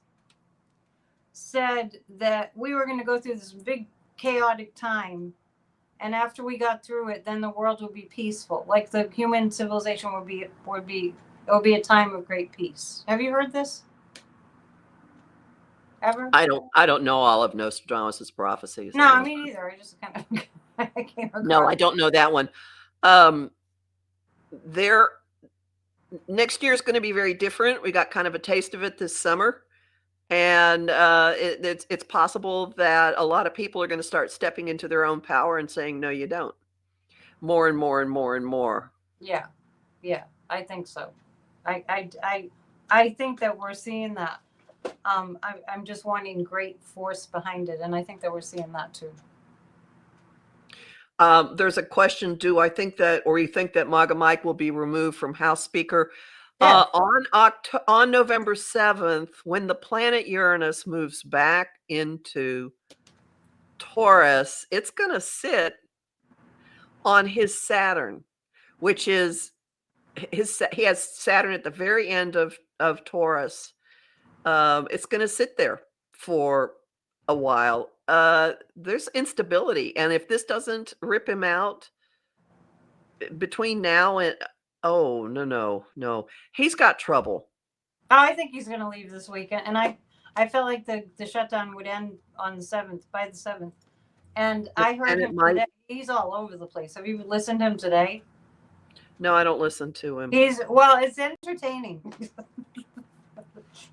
S1: said that we were going to go through this big chaotic time, and after we got through it, then the world would be peaceful. Like the human civilization it would be a time of great peace. Have you heard this? Ever?
S2: I don't know all of Nostradamus' prophecies.
S1: No, I mean either. I just kind of I came across.
S2: No, I don't know that one. Next year is going to be very different. We got kind of a taste of it this summer, and it's possible that a lot of people are going to start stepping into their own power and saying, "No, you don't." More and more and more and more.
S1: Yeah, I think so. I think that we're seeing that. I'm just wanting great force behind it, and I think that we're seeing that too.
S2: There's a question: do I think that, or you think that MAGA Mike will be removed from House Speaker?
S1: Yeah.
S2: On November 7th, when the planet Uranus moves back into Taurus, it's going to sit on his Saturn, which is he has Saturn at the very end of Taurus. It's going to sit there for a while. There's instability, and if this doesn't rip him out between now and no, he's got trouble.
S1: I think he's going to leave this weekend, and I felt like the shutdown would end on the 7th, by the 7th. And I heard him today. He's all over the place. Have you listened to him today?
S2: No, I don't listen to him.
S1: It's entertaining.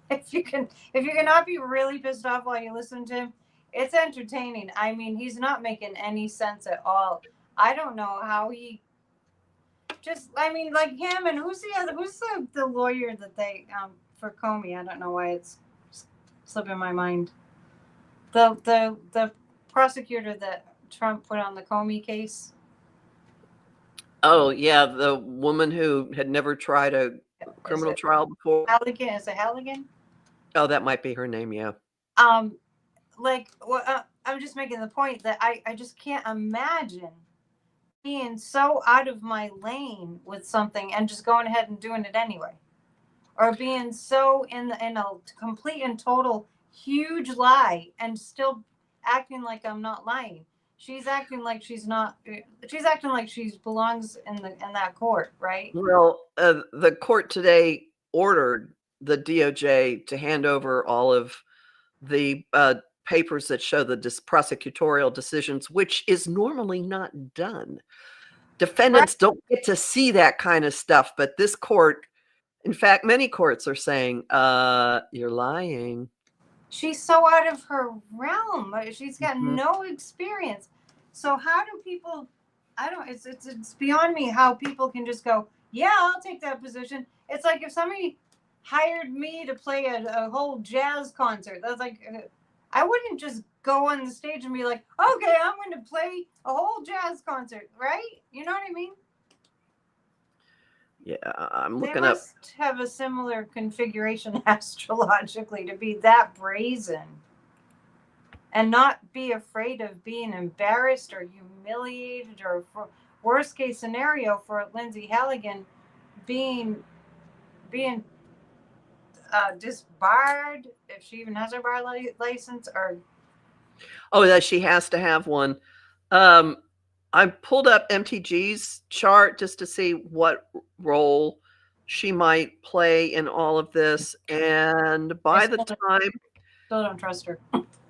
S1: if you cannot be really pissed off while you listen to him, it's entertaining. I mean, he's not making any sense at all. I don't know how he like him, and who's the lawyer that they for Comey? I don't know why it's slipping my mind. The prosecutor that Trump put on the Comey case.
S2: Oh yeah, the woman who had never tried a criminal trial before.
S1: Halligan, is it Halligan?
S2: Oh, that might be her name. Yeah.
S1: I'm just making the point that I just can't imagine being so out of my lane with something and just going ahead and doing it anyway, or being so in a complete and total huge lie and still acting like I'm not lying. She's acting like she's not. She's acting like she belongs in that court, right?
S2: Well, the court today ordered the DOJ to hand over all of the papers that show the prosecutorial decisions, which is normally not done. Defendants don't get to see that kind of stuff, but this court, in fact, many courts are saying, you're lying.
S1: She's so out of her realm. She's got no experience. So how do people, it's beyond me how people can just go, yeah, I'll take that position. It's like if somebody hired me to play a whole jazz concert. That's like, I wouldn't just go on the stage and be like, okay, I'm going to play a whole jazz concert, right? You know what I mean?
S2: Yeah, I'm looking up.
S1: They must have a similar configuration astrologically to be that brazen and not be afraid of being embarrassed or humiliated, or for worst case scenario for Lindsay Halligan being disbarred, if she even has her bar license, or
S2: that she has to have one. I pulled up MTG's chart just to see what role she might play in all of this, and by the time,
S1: still don't trust her.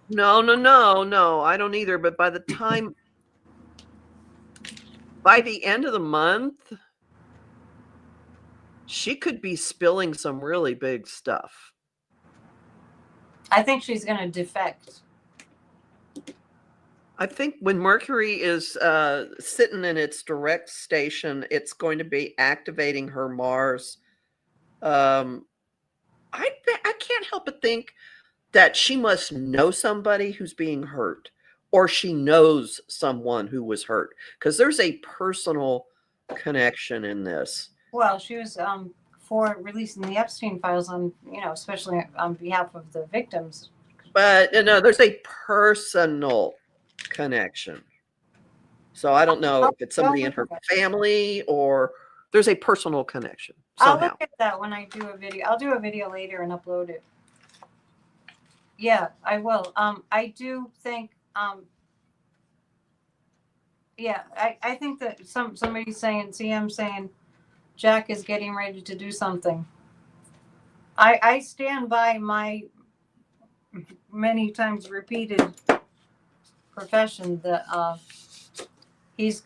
S2: No, I don't either. But by the time, by the end of the month, she could be spilling some really big stuff.
S1: I think she's going to defect.
S2: I think when Mercury is sitting in its direct station, it's going to be activating her Mars. I can't help but think that she must know somebody who's being hurt, or she knows someone who was hurt, because there's a personal connection in this.
S1: Well, she was for releasing the Epstein files on, especially on behalf of the victims.
S2: But there's a personal connection. So I don't know if it's somebody in her family, or there's a personal connection somehow.
S1: I'll look at that when I do a video. I'll do a video later and upload it. Yeah, I will. I do think Yeah, I think that somebody's saying, CM saying, Jack is getting ready to do something. I stand by my many times repeated profession that he's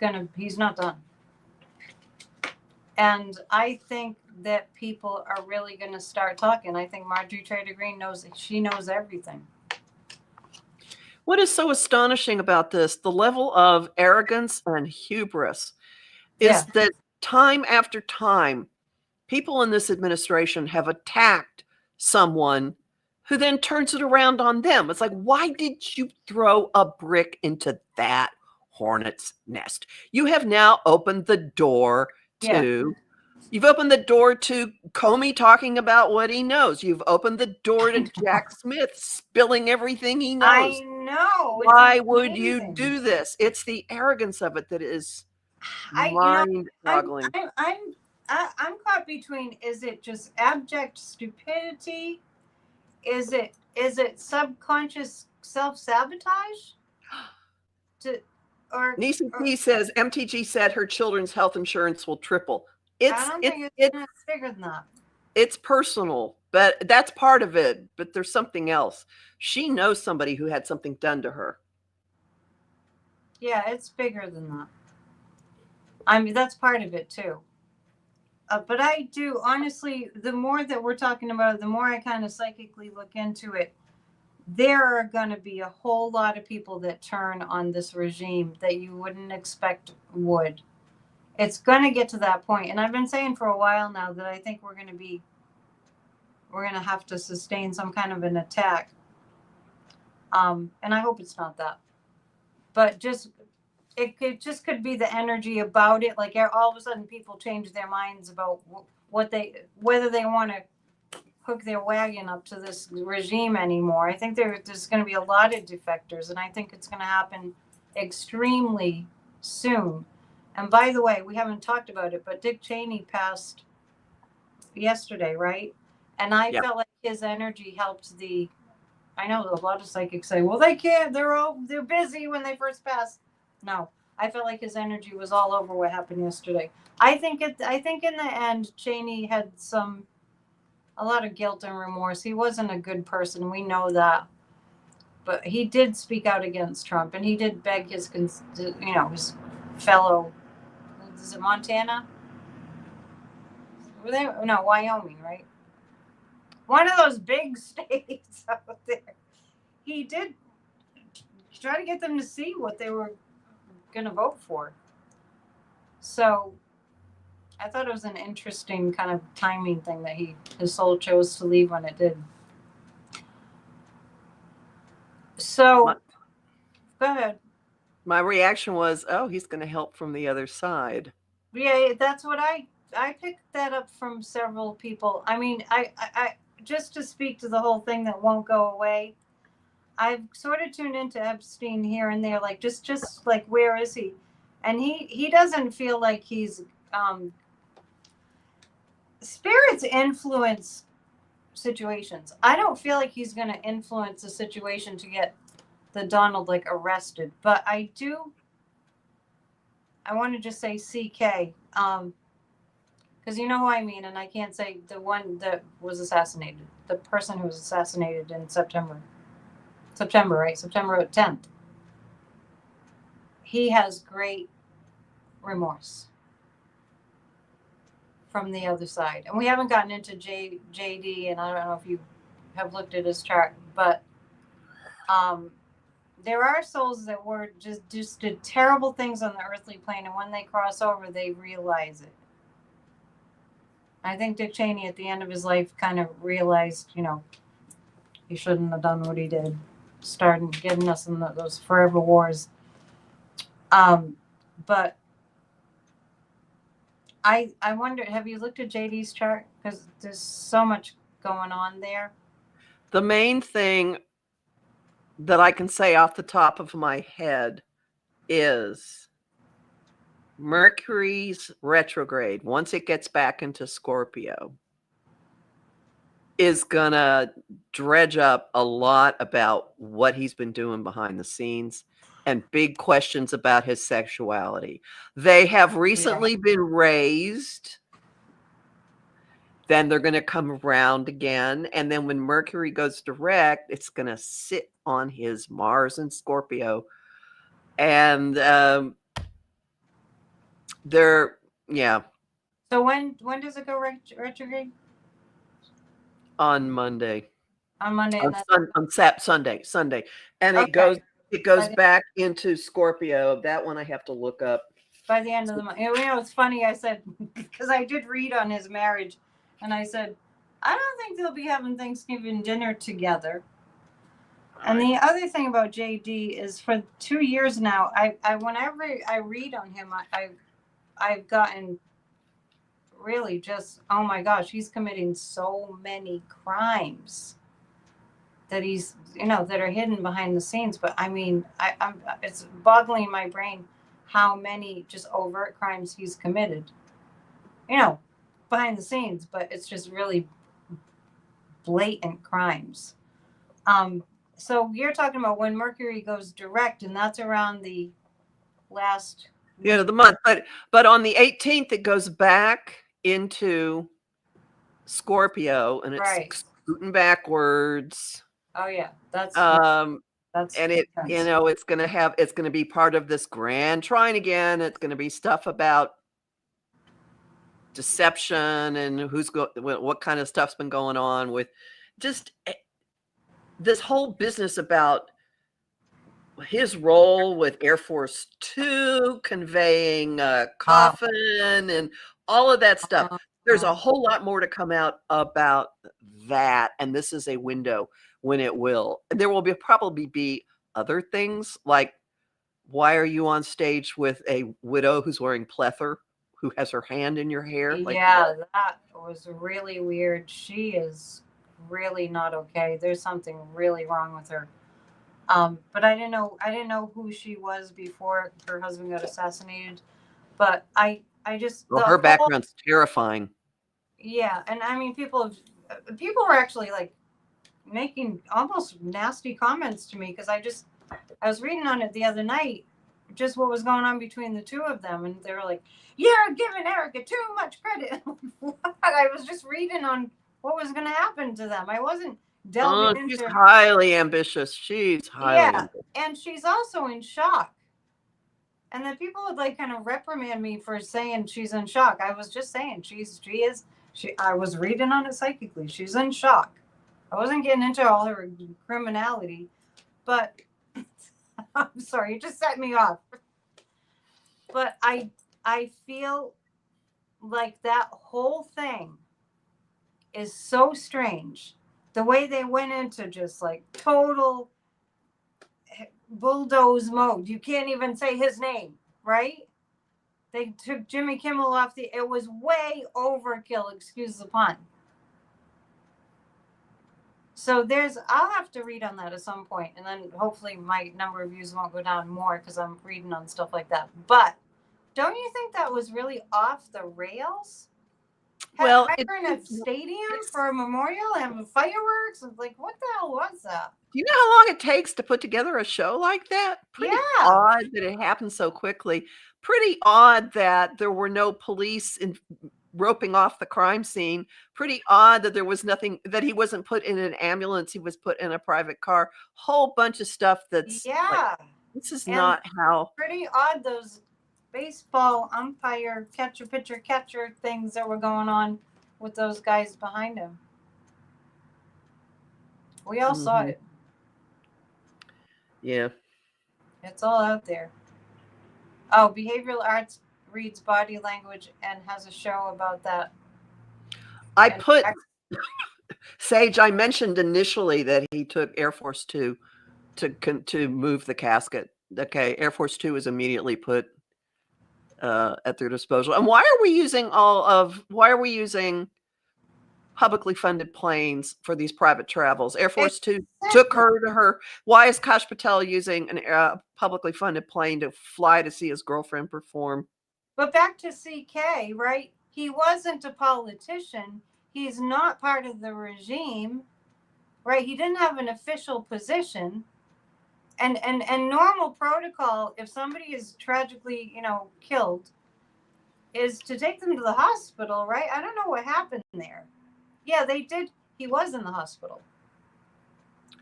S1: not done. And I think that people are really gonna start talking. I think Marjorie Trader Green knows everything.
S2: What is so astonishing about this, the level of arrogance and hubris,
S1: Yeah.
S2: is that time after time, people in this administration have attacked someone who then turns it around on them. It's like, why did you throw a brick into that hornet's nest? You have now opened the door
S1: Yeah.
S2: to You've opened the door to Comey talking about what he knows. You've opened the door to Jack Smith spilling everything he knows.
S1: I know.
S2: Why
S1: It's
S2: would you
S1: amazing.
S2: do this? It's the arrogance of it that is
S1: I'm
S2: mind-boggling.
S1: I'm caught between, is it just abject stupidity? Is it subconscious self-sabotage? Or
S2: Nisa P says MTG said her children's health insurance will triple.
S1: I don't think it's bigger than that.
S2: It's personal, but that's part of it. But there's something else. She knows somebody who had something done to her.
S1: Yeah, it's bigger than that. I mean, that's part of it too. But I do, honestly, the more that we're talking about it, the more I kind of psychically look into it, there are going to be a whole lot of people that turn on this regime that you wouldn't expect would. It's going to get to that point. And I've been saying for a while now that I think we're going to have to sustain some kind of an attack. And I hope it's not that. But it just could be the energy about it. Like all of a sudden people change their minds about whether they want to hook their wagon up to this regime anymore. I think there's going to be a lot of defectors, and I think it's going to happen extremely soon. And by the way, we haven't talked about it, but Dick Cheney passed yesterday, right? And I felt like his energy helped I know a lot of psychics say, well, they can't, they're busy when they first pass. No, I felt like his energy was all over what happened yesterday. I think in the end, Cheney had a lot of guilt and remorse. He wasn't a good person. We know that. But he did speak out against Trump, and he did beg his fellow, is it Montana? Were they? No, Wyoming, right? One of those big states out there. He did try to get them to see what they were going to vote for. So I thought it was an interesting kind of timing thing that his soul chose to leave when it did. So go ahead.
S2: My reaction was, oh, he's going to help from the other side.
S1: Yeah, that's what I picked that up from several people. I mean, I just to speak to the whole thing that won't go away. I've sort of tuned into Epstein here and there, like just like, where is he? And he doesn't feel like he's spirits influence situations. I don't feel like he's going to influence a situation to get the Donald arrested, but I want to just say CK, because you know who I mean, and I can't say the one that was assassinated, the person who was assassinated in September, right? September 10th. He has great remorse from the other side. And we haven't gotten into JD, and I don't know if you have looked at his chart, but there are souls that were just did terrible things on the earthly plane, and when they cross over, they realize it. I think Dick Cheney at the end of his life kind of realized, he shouldn't have done what he did, starting getting us in those forever wars. But I wonder, have you looked at JD's chart? Because there's so much going on there.
S2: The main thing that I can say off the top of my head is Mercury's retrograde, once it gets back into Scorpio, is gonna dredge up a lot about what he's been doing behind the scenes and big questions about his sexuality. They have recently been raised. Then they're going to come around again. And then when Mercury goes direct, it's going to sit on his Mars and Scorpio. And they're, yeah.
S1: So when does it go retrograde?
S2: On Monday.
S1: On Monday.
S2: Sunday. And
S1: Okay.
S2: it goes back into Scorpio. That one I have to look up.
S1: By the end of the month. You know, it's funny. I said, because I did read on his marriage, and I said, I don't think they'll be having Thanksgiving dinner together. And the other thing about JD is for 2 years now, I whenever I read on him, I've gotten really just, oh my gosh, he's committing so many crimes that he's, you know, that are hidden behind the scenes. But I mean, I'm it's boggling my brain how many just overt crimes he's committed, you know, behind the scenes, but it's just really blatant crimes. So you're talking about when Mercury goes direct, and that's around the last
S2: of the month. But on the 18th, it goes back into Scorpio, and it's scooting backwards.
S1: Oh yeah, that's
S2: and it, you know, it's going to be part of this grand trine again. It's going to be stuff about deception and what kind of stuff's been going on with just this whole business about his role with Air Force Two, conveying coffin and all of that stuff. There's a whole lot more to come out about that, and this is a window when it will. There will probably be other things like, why are you on stage with a widow who's wearing pleather, who has her hand in your hair? Like,
S1: yeah, that was really weird. She is really not okay. There's something really wrong with her. But I didn't know who she was before her husband got assassinated. But I just,
S2: her background's terrifying.
S1: Yeah, and I mean, people were actually like making almost nasty comments to me because I was reading on it the other night, just what was going on between the two of them, and they were like, "You're giving Erica too much credit." What? I was just reading on what was going to happen to them. I wasn't delving into.
S2: She's highly ambitious. She's highly ambitious.
S1: And she's also in shock. And then people would like kind of reprimand me for saying she's in shock. I was just saying she is. I was reading on it psychically. She's in shock. I wasn't getting into all her criminality, but I'm sorry, it just set me off. But I feel like that whole thing is so strange. The way they went into just like total bulldoze mode. You can't even say his name, right? They took Jimmy Kimmel off it was way overkill, excuse the pun. So I'll have to read on that at some point, and then hopefully my number of views won't go down more because I'm reading on stuff like that. But don't you think that was really off the rails?
S2: Well,
S1: in a stadium for a memorial and fireworks, and like, what the hell was that?
S2: Do you know how long it takes to put together a show like that? Pretty odd that it happened so quickly. Pretty odd that there were no police roping off the crime scene. Pretty odd that there was nothing, that he wasn't put in an ambulance. He was put in a private car. Whole bunch of stuff that's like, this is not how.
S1: Pretty odd, those baseball umpire pitcher catcher things that were going on with those guys behind him. We all saw it.
S2: Yeah.
S1: It's all out there. Oh, behavioral arts reads body language and has a show about that.
S2: Sage, I mentioned initially that he took Air Force Two to move the casket. Okay, Air Force Two was immediately put at their disposal. And why are we using publicly funded planes for these private travels? Air Force Two took her to her. Why is Kash Patel using a publicly funded plane to fly to see his girlfriend perform?
S1: But back to CK, right? He wasn't a politician. He's not part of the regime, right? He didn't have an official position. and normal protocol, if somebody is tragically, killed, is to take them to the hospital, right? I don't know what happened there. Yeah, they did. He was in the hospital.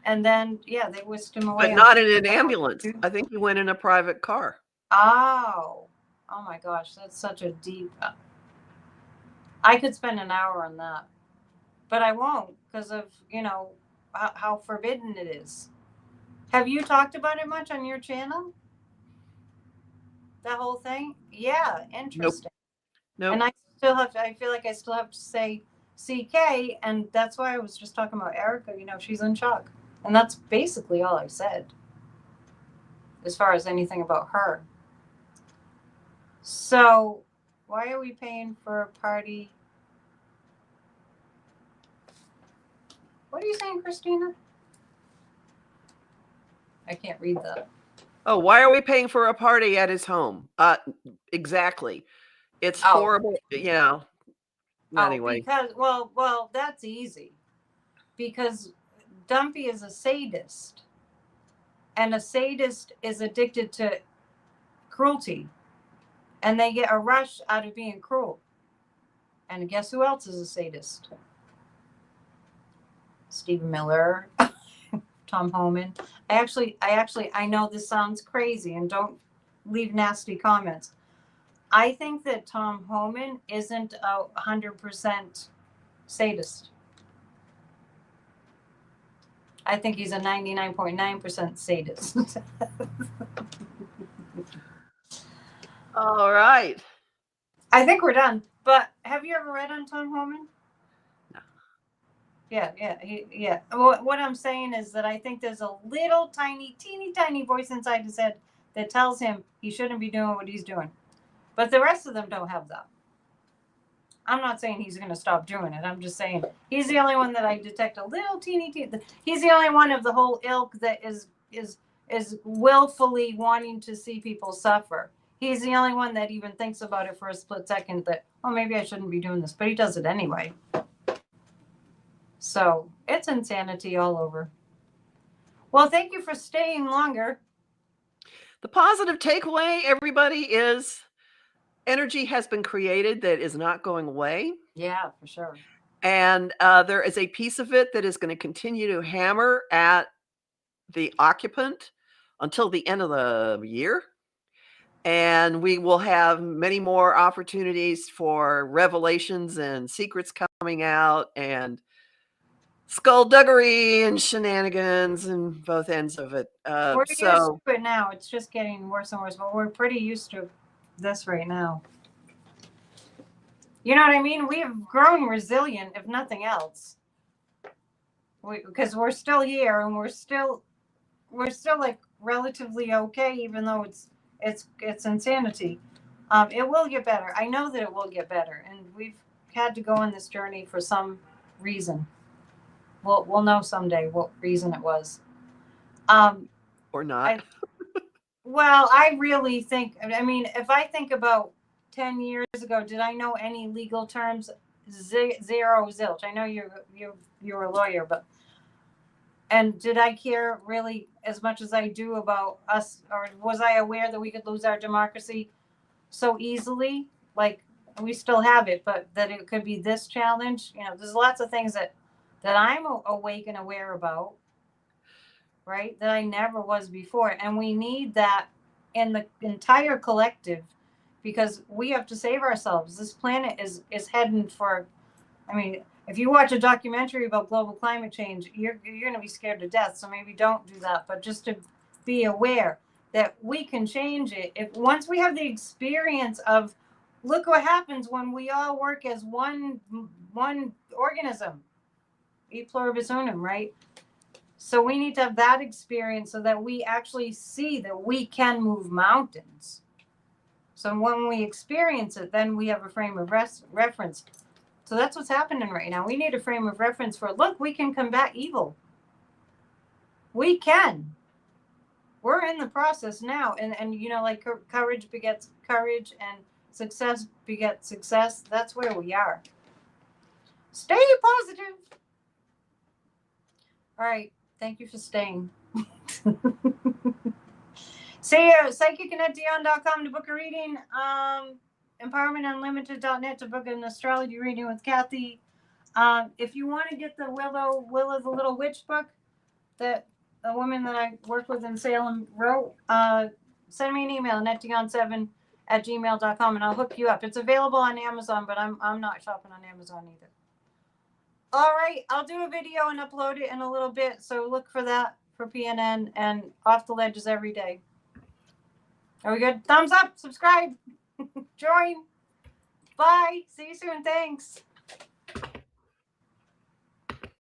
S1: And then, yeah, they whisked him away.
S2: But not in an ambulance. I think he went in a private car.
S1: Oh my gosh, that's such a deep. I could spend an hour on that, but I won't because of how forbidden it is. Have you talked about it much on your channel? That whole thing? Yeah, interesting.
S2: Nope.
S1: And I feel like I still have to say CK, and that's why I was just talking about Erica. She's in shock, and that's basically all I said as far as anything about her. So, why are we paying for a party? What are you saying, Christina? I can't read that.
S2: Oh, why are we paying for a party at his home? Exactly. It's horrible. Anyway.
S1: Because well, that's easy. Because Dumpy is a sadist, and a sadist is addicted to cruelty, and they get a rush out of being cruel. And guess who else is a sadist? Stephen Miller, Tom Homan. I know this sounds crazy, and don't leave nasty comments. I think that Tom Homan isn't 100% sadist. I think he's a 99.9% sadist.
S2: All right.
S1: I think we're done. But have you ever read on Tom Homan?
S2: No.
S1: Yeah. What I'm saying is that I think there's a little teeny tiny voice inside his head that tells him he shouldn't be doing what he's doing. But the rest of them don't have that. I'm not saying he's going to stop doing it. I'm just saying he's the only one that I detect a little teeny. He's the only one of the whole ilk that is willfully wanting to see people suffer. He's the only one that even thinks about it for a split second that, oh, maybe I shouldn't be doing this, but he does it anyway. So it's insanity all over. Well, thank you for staying longer.
S2: The positive takeaway, everybody, is energy has been created that is not going away.
S1: Yeah, for sure.
S2: And there is a piece of it that is going to continue to hammer at the occupant until the end of the year. And we will have many more opportunities for revelations and secrets coming out and skullduggery and shenanigans and both ends of it.
S1: We're used to it now. It's just getting worse and worse, but we're pretty used to this right now. You know what I mean? We have grown resilient, if nothing else, because we're still here and we're still like relatively okay, even though it's insanity. It will get better. I know that it will get better, and we've had to go on this journey for some reason. We'll know someday what reason it was.
S2: Or not.
S1: I really think. I mean, if I think about 10 years ago, did I know any legal terms? Zero, zilch. I know you're a lawyer, and did I care really as much as I do about us, or was I aware that we could lose our democracy so easily? Like, we still have it, but that it could be this challenge. There's lots of things that I'm awake and aware about, right? That I never was before. And we need that in the entire collective, because we have to save ourselves. This planet is heading for, I mean, if you watch a documentary about global climate change, you're going to be scared to death. So maybe don't do that, but just to be aware that we can change it. If once we have the experience of, look what happens when we all work as one organism, e pluribus unum, right? So we need to have that experience so that we actually see that we can move mountains. So when we experience it, then we have a frame of reference. So that's what's happening right now. We need a frame of reference for, look, we can combat evil. We can. We're in the process now. And like courage begets courage and success begets success. That's where we are. Stay positive. All right. Thank you for staying. See you, psychicannetteDion.com to book a reading. EmpowermentUnlimited.net to book an astrology reading with Kathy. If you want to get the Willow the Little Witch book that a woman that I work with in Salem wrote, send me an email, AnnetteDion7@gmail.com, and I'll hook you up. It's available on Amazon, but I'm not shopping on Amazon either. All right, I'll do a video and upload it in a little bit, so look for that for PNN and Off the Ledges every day. Are we good? Thumbs up, subscribe, join. Bye. See you soon. Thanks.